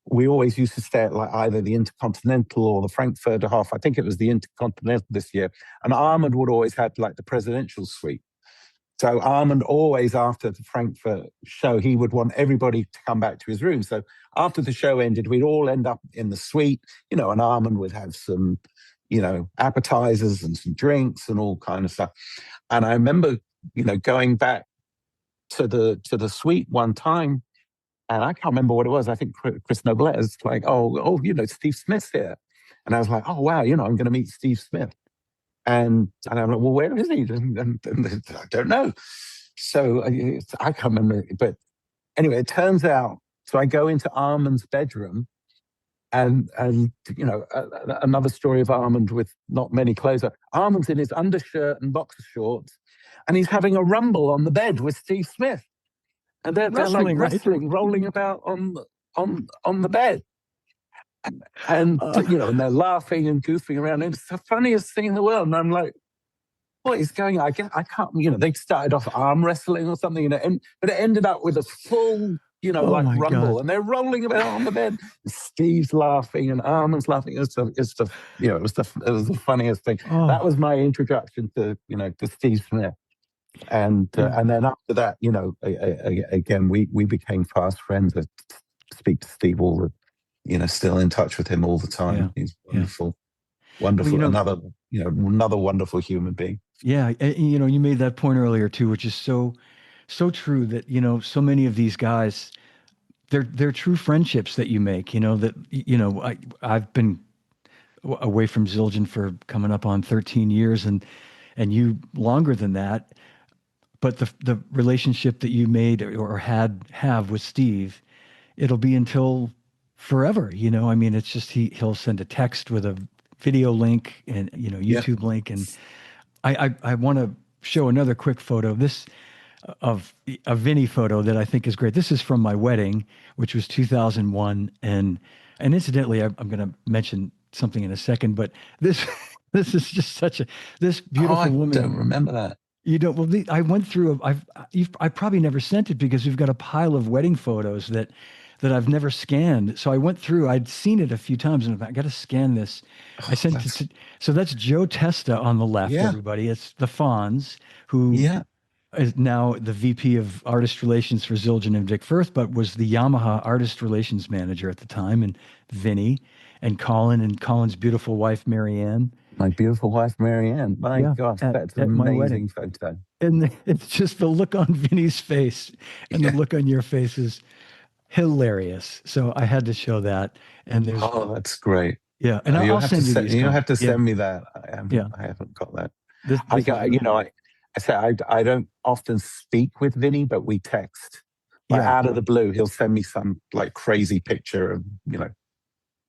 we always used to stay at like either the Intercontinental or the Frankfurter Hof. I think it was the Intercontinental this year. And Armand would always have like the presidential suite. So Armand always, after the Frankfurt show, he would want everybody to come back to his room. So after the show ended, we'd all end up in the suite, and Armand would have some, appetizers and some drinks and all kind of stuff. And I remember, going back to the suite one time, and I can't remember what it was. I think Chris Noblette is like, oh, Steve Smith's here. And I was like, oh, wow, I'm going to meet Steve Smith. And I'm like, well, where is he? And I don't know. So I can't remember. But anyway, it turns out, so I go into Armand's bedroom, and another story of Armand with not many clothes. Armand's in his undershirt and boxer shorts, and he's having a rumble on the bed with Steve Smith. And they're like wrestling, right? rolling about on the bed. And and they're laughing and goofing around. And it's the funniest thing in the world. And I'm like, what is going on? I can't, they started off arm wrestling or something, but it ended up with a full, Oh my rumble. God. And they're rolling about on the bed. Steve's laughing and Armand's laughing. It was the funniest thing. Oh. That was my introduction to Steve Smith. And then after that, again, we became fast friends. I speak to Steve all the, still in touch with him all the time. Yeah. He's wonderful, wonderful. Well, another wonderful human being. Yeah, you made that point earlier too, which is so true that, so many of these guys, they're true friendships that you make, that, I've been away from Zildjian for coming up on 13 years and you longer than that. But the relationship that you made or have with Steve, it'll be until forever. I mean, it's just he'll send a text with a video link and YouTube link, and I want to show another quick photo. This of a Vinny photo that I think is great. This is from my wedding, which was 2001, and incidentally, I'm going to mention something in a second, but this this is just this beautiful woman. I don't remember that. You don't. Well, I went through. I probably never sent it because we've got a pile of wedding photos that I've never scanned. So I went through. I'd seen it a few times, and I got to scan this. I sent it. So that's Joe Testa on the left. Yeah. Everybody, it's the Fonz, who is now the VP of Artist Relations for Zildjian and Vic Firth, but was the Yamaha Artist Relations Manager at the time, and Vinny, and Colin, and Colin's beautiful wife Marianne. My beautiful wife, Marianne. My God, that's an amazing photo. And it's just the look on Vinny's face and the look on your face is hilarious. So I had to show that. And there's that's great. Yeah, and I'll send you these. You have to send me that. I haven't got that. I say I don't often speak with Vinny, but we text. Like Yeah, out of the blue, he'll send me some like crazy picture of,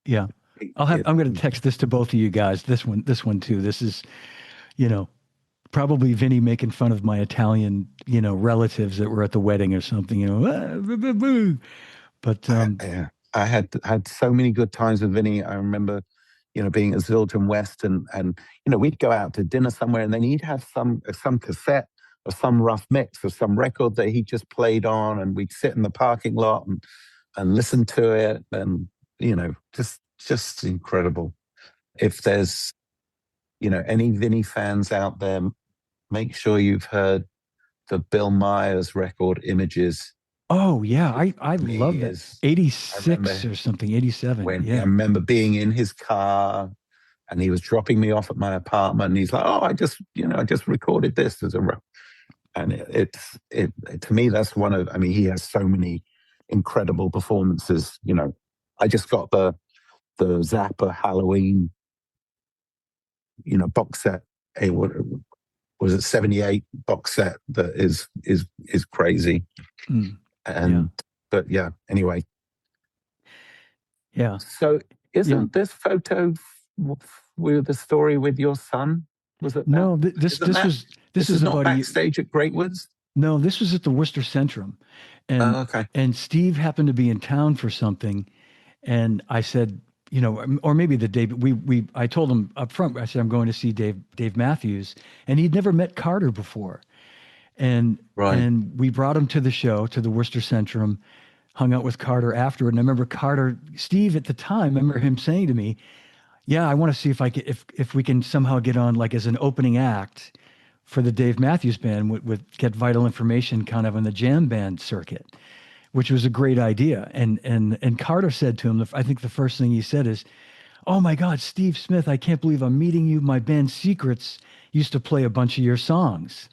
yeah. it, I'm going to text this to both of you guys. This one too. This is, you know, probably Vinny making fun of my Italian, relatives that were at the wedding or something, "Ah, boo, boo, boo." But I had so many good times with Vinny. I remember, being at Zildjian West, and we'd go out to dinner somewhere, and then he'd have some cassette or some rough mix of some record that he just played on, and we'd sit in the parking lot and listen to it, and just incredible. If there's any Vinny fans out there, make sure you've heard the Bill Myers record Images. oh yeah, I To me love that. is I 86 remember or something, 87. when I Yeah. remember being in his car and he was dropping me off at my apartment and he's like, "Oh, I just recorded this as a," and to me that's one of, I mean, he has so many incredible performances. I just got the Zappa Halloween box set. What was it, 78 box set that is crazy. Mm, yeah. And but yeah, anyway. Yeah. So Yeah. isn't this photo with the story with your son? Was it that? No, Isn't that, this this is is not about a year. backstage at Greatwoods? No, this was at the Worcester Centrum, and Oh, okay. Steve happened to be in town for something, and I said, or maybe the day I told him up front. I said I'm going to see Dave Matthews, and he'd never met Carter before, and Right. we brought him to the show, to the Worcester Centrum, hung out with Carter afterward, and I remember Steve at the time, I remember him saying to me, "Yeah, I want to see if I can, if we can somehow get on like as an opening act for the Dave Matthews Band with get Vital Information kind of on the jam band circuit," which was a great idea. And Carter said to him, I think the first thing he said is, "Oh my God, Steve Smith, I can't believe I'm meeting you. My band Secrets used to play a bunch of your songs."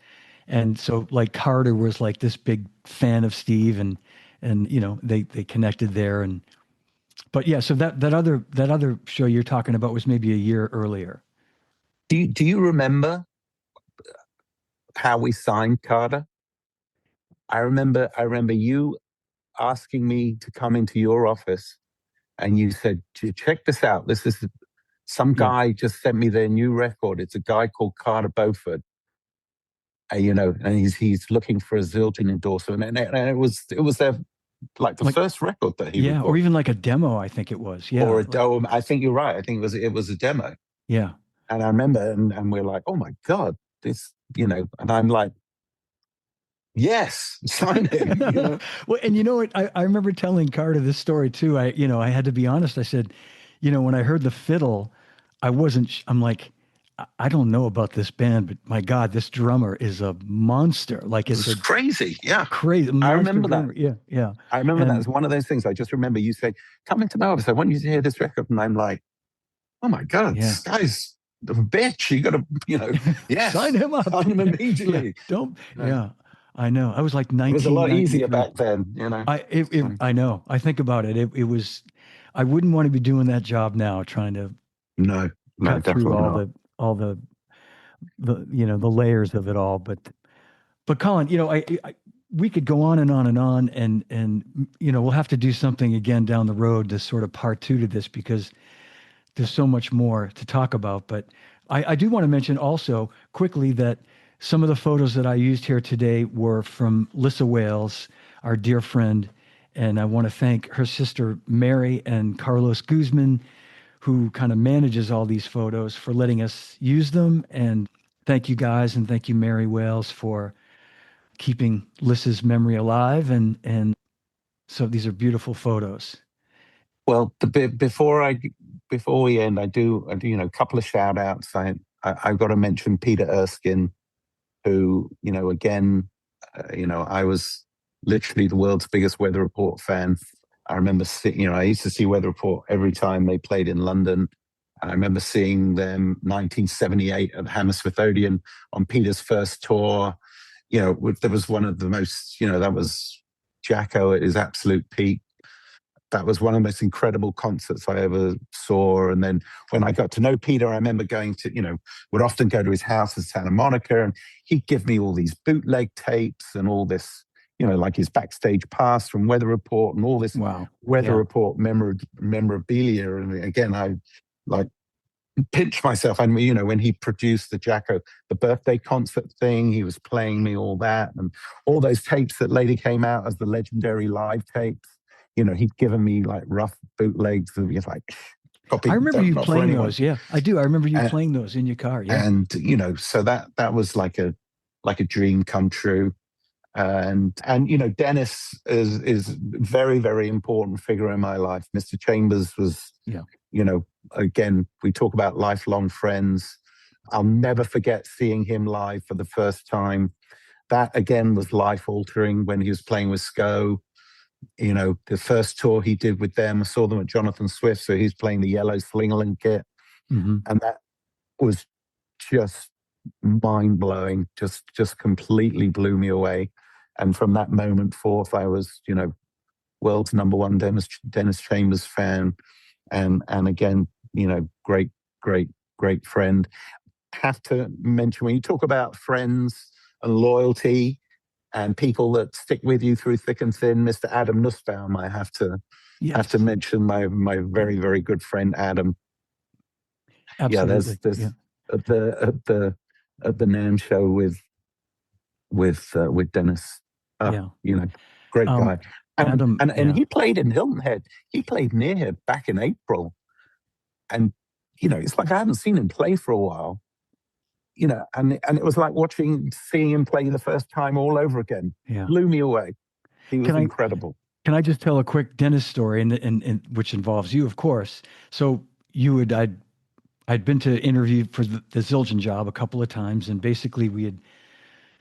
And so like Carter was like this big fan of Steve, and they connected there. And but yeah, so that other show you're talking about was maybe a year earlier. Do you remember how we signed Carter? I remember you asking me to come into your office and you said, "Check this out. This is some Yeah. guy just sent me their new record. It's a guy called Carter Beauford. And he's looking for a Zildjian endorsement." And it was their, like, the Like, first record that he yeah, or recorded. even like a demo, I think it was. Or Yeah. a dome. I think you're right. I think it was a demo. Yeah. And I remember, and we're like, "Oh my God, this," and I'm like, "Yes, sign him." Well, and you know what? I remember telling Carter this story too. I had to be honest. I said, when I heard the fiddle, I wasn't, I'm like, I don't know about this band, but my God, this drummer is a monster. Like It it's was a crazy. Yeah. crazy I monster remember that. drummer. Yeah. Yeah. I remember that And as one of those things. I just remember you saying, "Come into my office. I want you to hear this record." And I'm like, "Oh my God, yeah. this guy's a bitch. You got to, Sign yes, him up. sign him Yeah. Yeah. immediately." Don't, You know, yeah. I know. I was like it was a lot easier 1993. back then. So, I know. I think about it. It was, I wouldn't want to be doing that job now, trying to no, no, cut through definitely all not. the layers of it all. But Colin, we could go on and on and on, and we'll have to do something again down the road to sort of part two to this because there's so much more to talk about. But I do want to mention also quickly that some of the photos that I used here today were from Lissa Wales, our dear friend. And I want to thank her sister Mary and Carlos Guzman, who kind of manages all these photos, for letting us use them. And thank you guys, and thank you, Mary Wales, for keeping Lissa's memory alive. And so these are beautiful photos. Well, before we end, I do a couple of shout outs. I've got to mention Peter Erskine, who, again, I was literally the world's biggest Weather Report fan. I remember I used to see Weather Report every time they played in London. And I remember seeing them 1978 at Hammersmith Odeon on Peter's first tour. There was one of the most, that was Jacko at his absolute peak. that was one of the most incredible concerts I ever saw. And then when I got to know Peter, I remember going to, would often go to his house in Santa Monica, and he'd give me all these bootleg tapes and all this, like his backstage pass from Weather Report and all this Wow. Weather Yeah. Report memorabilia. And again, I like pinch myself. And, when he produced the Jacko, the birthday concert thing, he was playing me all that, and all those tapes that later came out as the legendary live tapes. He'd given me like rough bootlegs of like copy. I remember you Not for playing anyone. those. Yeah, I do. I remember you And, playing those in your car. Yeah. and so that was like a dream come true. And Dennis is very, very important figure in my life. Mr. Chambers was, again, we talk about lifelong friends. I'll never forget seeing him live for the first time. That again was life altering when he was playing with Sco. The first tour he did with them, I saw them at Jonathan Swift, so he's playing the yellow Slingerland kit, and that was just mind blowing. Just completely blew me away. And from that moment forth, I was, world's number one Dennis Chambers fan, and again, great, great, great friend. Have to mention, when you talk about friends and loyalty and people that stick with you through thick and thin, Mr. Adam Nussbaum, I have to mention my very, very good friend Adam. Absolutely. Yeah, there's at the NAMM show with Dennis. Great guy. Adam, and he played in Hilton Head. He played near here back in April, and it's like I haven't seen him play for a while. And it was like seeing him play the first time all over again. Yeah. Blew me away. He was incredible. Can I just tell a quick Dennis story, and which involves you, of course? So I'd been to interview for the Zildjian job a couple of times, and basically we had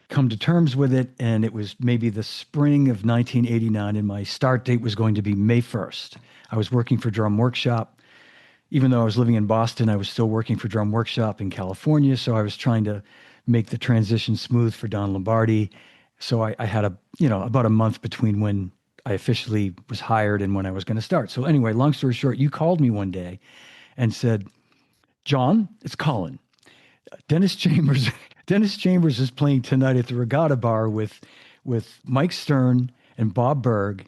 come to terms with it, and it was maybe the spring of 1989, and my start date was going to be May 1st. I was working for Drum Workshop. Even though I was living in Boston, I was still working for Drum Workshop in California, so I was trying to make the transition smooth for Don Lombardi. So I had about a month between when I officially was hired and when I was going to start. So anyway, long story short, you called me one day and said, "John, it's Colin. Dennis Chambers is playing tonight at the Regatta Bar with Mike Stern and Bob Berg,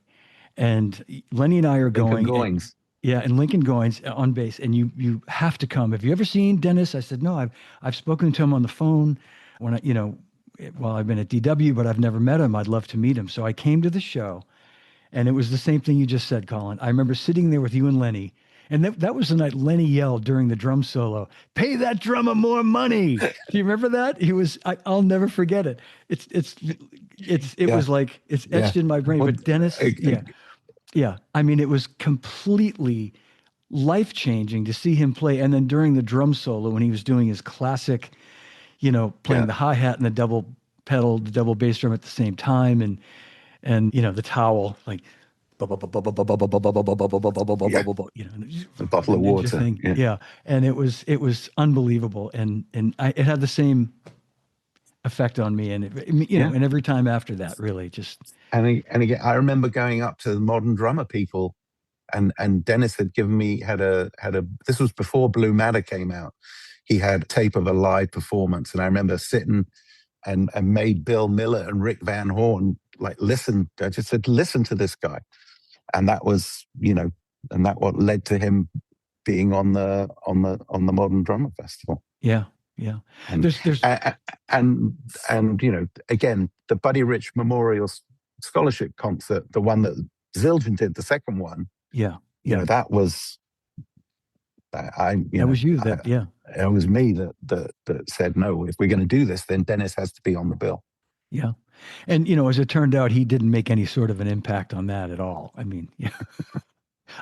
and Lenny and I are going." And Lincoln Goines on bass, and you have to come. Have you ever seen Dennis? I said, no, I've spoken to him on the phone when I've been at DW, but I've never met him. I'd love to meet him. So I came to the show, and it was the same thing you just said, Colin. I remember sitting there with you and Lenny, and that was the night Lenny yelled during the drum solo, "Pay that drummer more money." Do you remember that? I'll never forget it. It was like, it's etched in my brain. But Dennis, yeah. I mean, it was completely life-changing to see him play. And then during the drum solo, when he was doing his classic, playing the hi-hat and the double pedal, the double bass drum at the same time, and the towel, like, a bottle of water thing. Yeah. And it was unbelievable. And it had the same effect on me. And and every time after that, really just. And again, I remember going up to the Modern Drummer people, and Dennis had given me had a. This was before Blue Matter came out. He had a tape of a live performance, and I remember sitting and made Bill Miller and Rick Van Horn like listen. I just said, listen to this guy, and that was and that what led to him being on the Modern Drummer Festival. Yeah. Yeah. And again, the Buddy Rich Memorial Scholarship Concert, the one that Zildjian did, the second one. Yeah. That was that was you. It was me that said, no, if we're going to do this, then Dennis has to be on the bill. Yeah. And as it turned out, he didn't make any sort of an impact on that at all. I mean,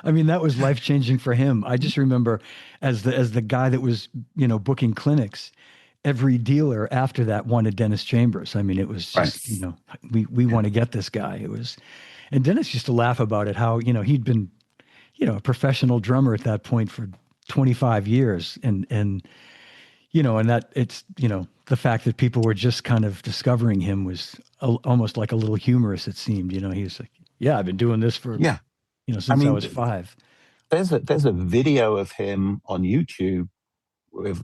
I mean, that was life-changing for him. I just remember as the guy that was, booking clinics, every dealer after that wanted Dennis Chambers. I mean, it was just, we want to get this guy. It was, and Dennis used to laugh about it, how, he'd been, a professional drummer at that point for 25 years. And that it's, the fact that people were just kind of discovering him was almost like a little humorous, it seemed. He was like, yeah, I've been doing this for since I was 5. There's a video of him on YouTube.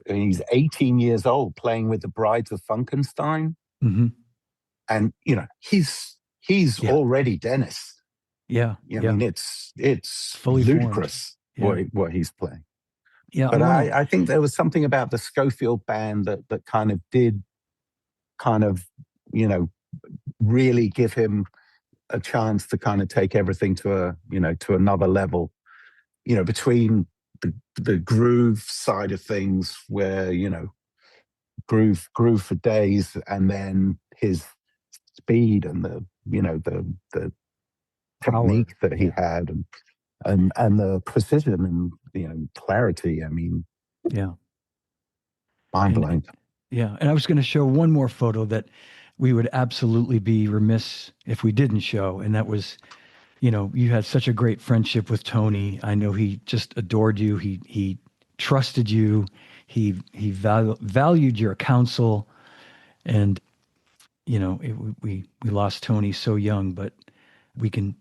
He's 18 years old playing with the Brides of Funkenstein, Mm-hmm. and he's Yeah. already Dennis. Yeah. I Yeah. mean, it's Fully formed. ludicrous Yeah. what he's playing. Yeah. I But want to. I think there was something about the Schofield band that kind of did kind of, really give him a chance to kind of take everything to another level, between the groove side of things where, groove for days, and then his speed and the Power. technique that he Yeah. had, and the precision and clarity. I mean, Yeah. mind And blowing. yeah. And I was going to show one more photo that we would absolutely be remiss if we didn't show. And that was, you had such a great friendship with Tony. I know he just adored you. He trusted you. He valued your counsel. And, we lost Tony so young, but we can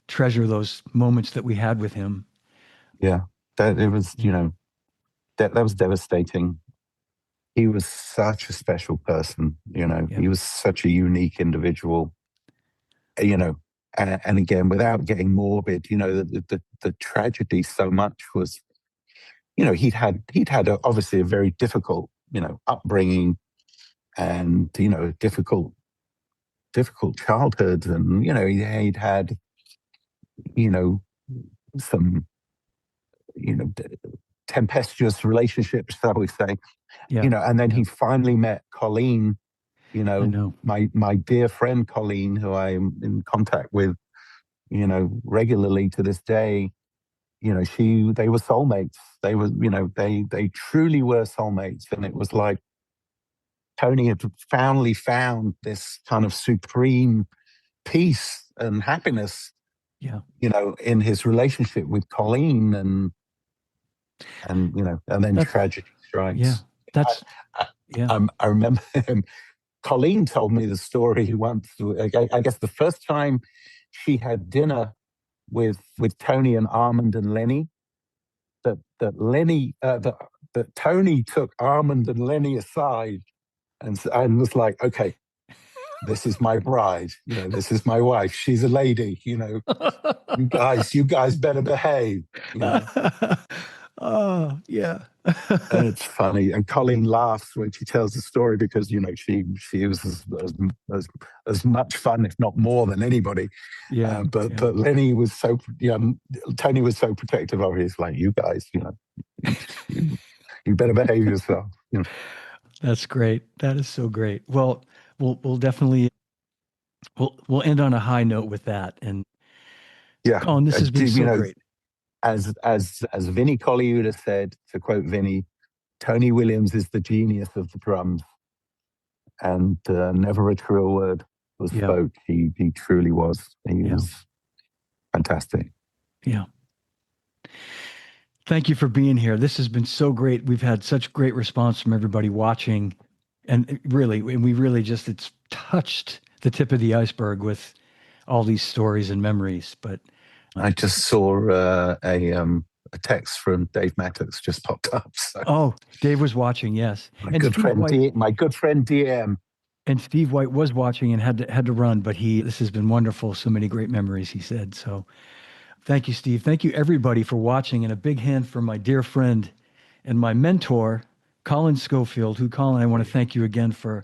treasure those moments that we had with him. Yeah, that it was. That was devastating. He was such a special person. Yeah. He was such a unique individual. And again, without getting morbid, the tragedy so much was, he'd had obviously a very difficult, upbringing, and difficult childhood, and he'd had, you know some, tempestuous relationships, shall we say. Yeah. And then Yeah. he finally met Colleen, I know. my dear friend Colleen, who I'm in contact with, regularly to this day. They were soulmates. They were, they truly were soulmates. And it was like Tony had finally found this kind of supreme peace and happiness, Yeah. in his relationship with Colleen, and then That's, tragedy yeah. strikes. That's, I, yeah. I remember him. Colleen told me the story once. I guess the first time she had dinner with Tony and Armand and Lenny, that Tony took Armand and Lenny aside, and was like, "Okay, this is my bride. This is my wife. She's a lady. You guys better behave." Oh, yeah. And it's funny. And Colleen laughs when she tells the story because she was as much fun, if not more, than anybody. Yeah. But Lenny was so, Tony was so protective of her. He's like, "You guys, you better behave yourself." That's great. That is so great. Well, we'll definitely we'll end on a high note with that. And Yeah. Colin, this has been so great. As Vinnie Colaiuta said, to quote Vinnie, Tony Williams is the genius of the drums, and never a truer word was Yeah. spoke. He truly was. He was fantastic. Yeah. Thank you for being here. This has been so great. We've had such great response from everybody watching, and we really just, it's touched the tip of the iceberg with all these stories and memories. But I just saw a text from Dave Mattox just popped up. So. Oh, Dave was watching, yes. My good friend DM. And Steve White was watching and had to run, but this has been wonderful. So many great memories, he said. So thank you, Steve. Thank you, everybody, for watching. And a big hand for my dear friend and my mentor, Colin Schofield, Colin, I want to thank you again for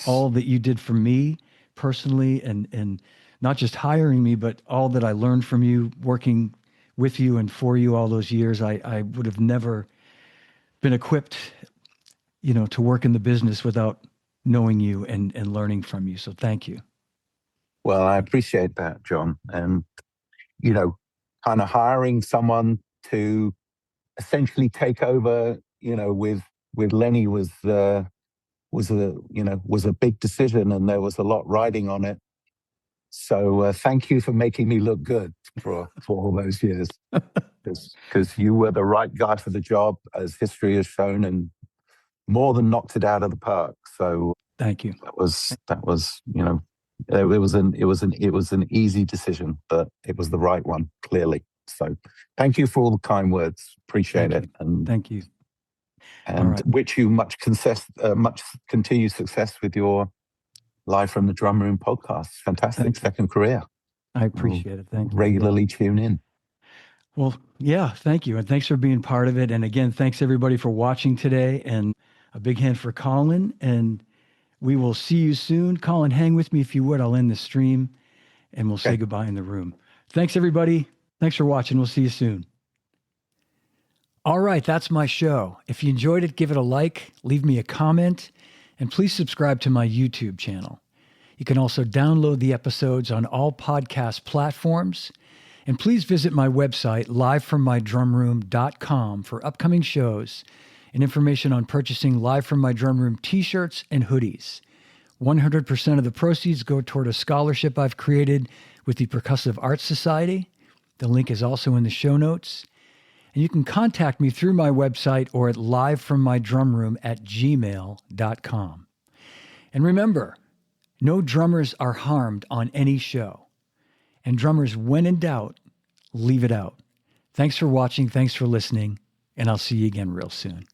all that you did for me personally, and not just hiring me, but all that I learned from you, working with you and for you all those years. I would have never been equipped, to work in the business without knowing you and learning from you. So thank you. Well, I appreciate that, John. And, kind of hiring someone to essentially take over, with Lenny was a big decision, and there was a lot riding on it. So thank you for making me look good for all those years, because you were the right guy for the job, as history has shown, and more than knocked it out of the park. So thank you. That was it was an easy decision, but it was the right one, clearly. So thank you for all the kind words. Appreciate Thank it. you. Thank you. All And right. wish you much continued success with your Live from the Drum Room podcast. Fantastic Thank you. second career. I I'll appreciate it. Thank you. regularly tune in. Well, yeah, thank you. And thanks for being part of it. And again, thanks everybody for watching today. And a big hand for Colin. And we will see you soon. Colin, hang with me if you would. I'll end the stream and we'll say goodbye in the room. Thanks, everybody. Thanks for watching. We'll see you soon. All right, that's my show. If you enjoyed it, give it a like, leave me a comment, and please subscribe to my YouTube channel. You can also download the episodes on all podcast platforms. And please visit my website, livefrommydrumroom.com, for upcoming shows and information on purchasing Live from My Drum Room t-shirts and hoodies. 100% of the proceeds go toward a scholarship I've created with the Percussive Arts Society. The link is also in the show notes. And you can contact me through my website or at livefrommydrumroom@gmail.com. And remember, no drummers are harmed on any show. And drummers, when in doubt, leave it out. Thanks for watching. Thanks for listening. And I'll see you again real soon.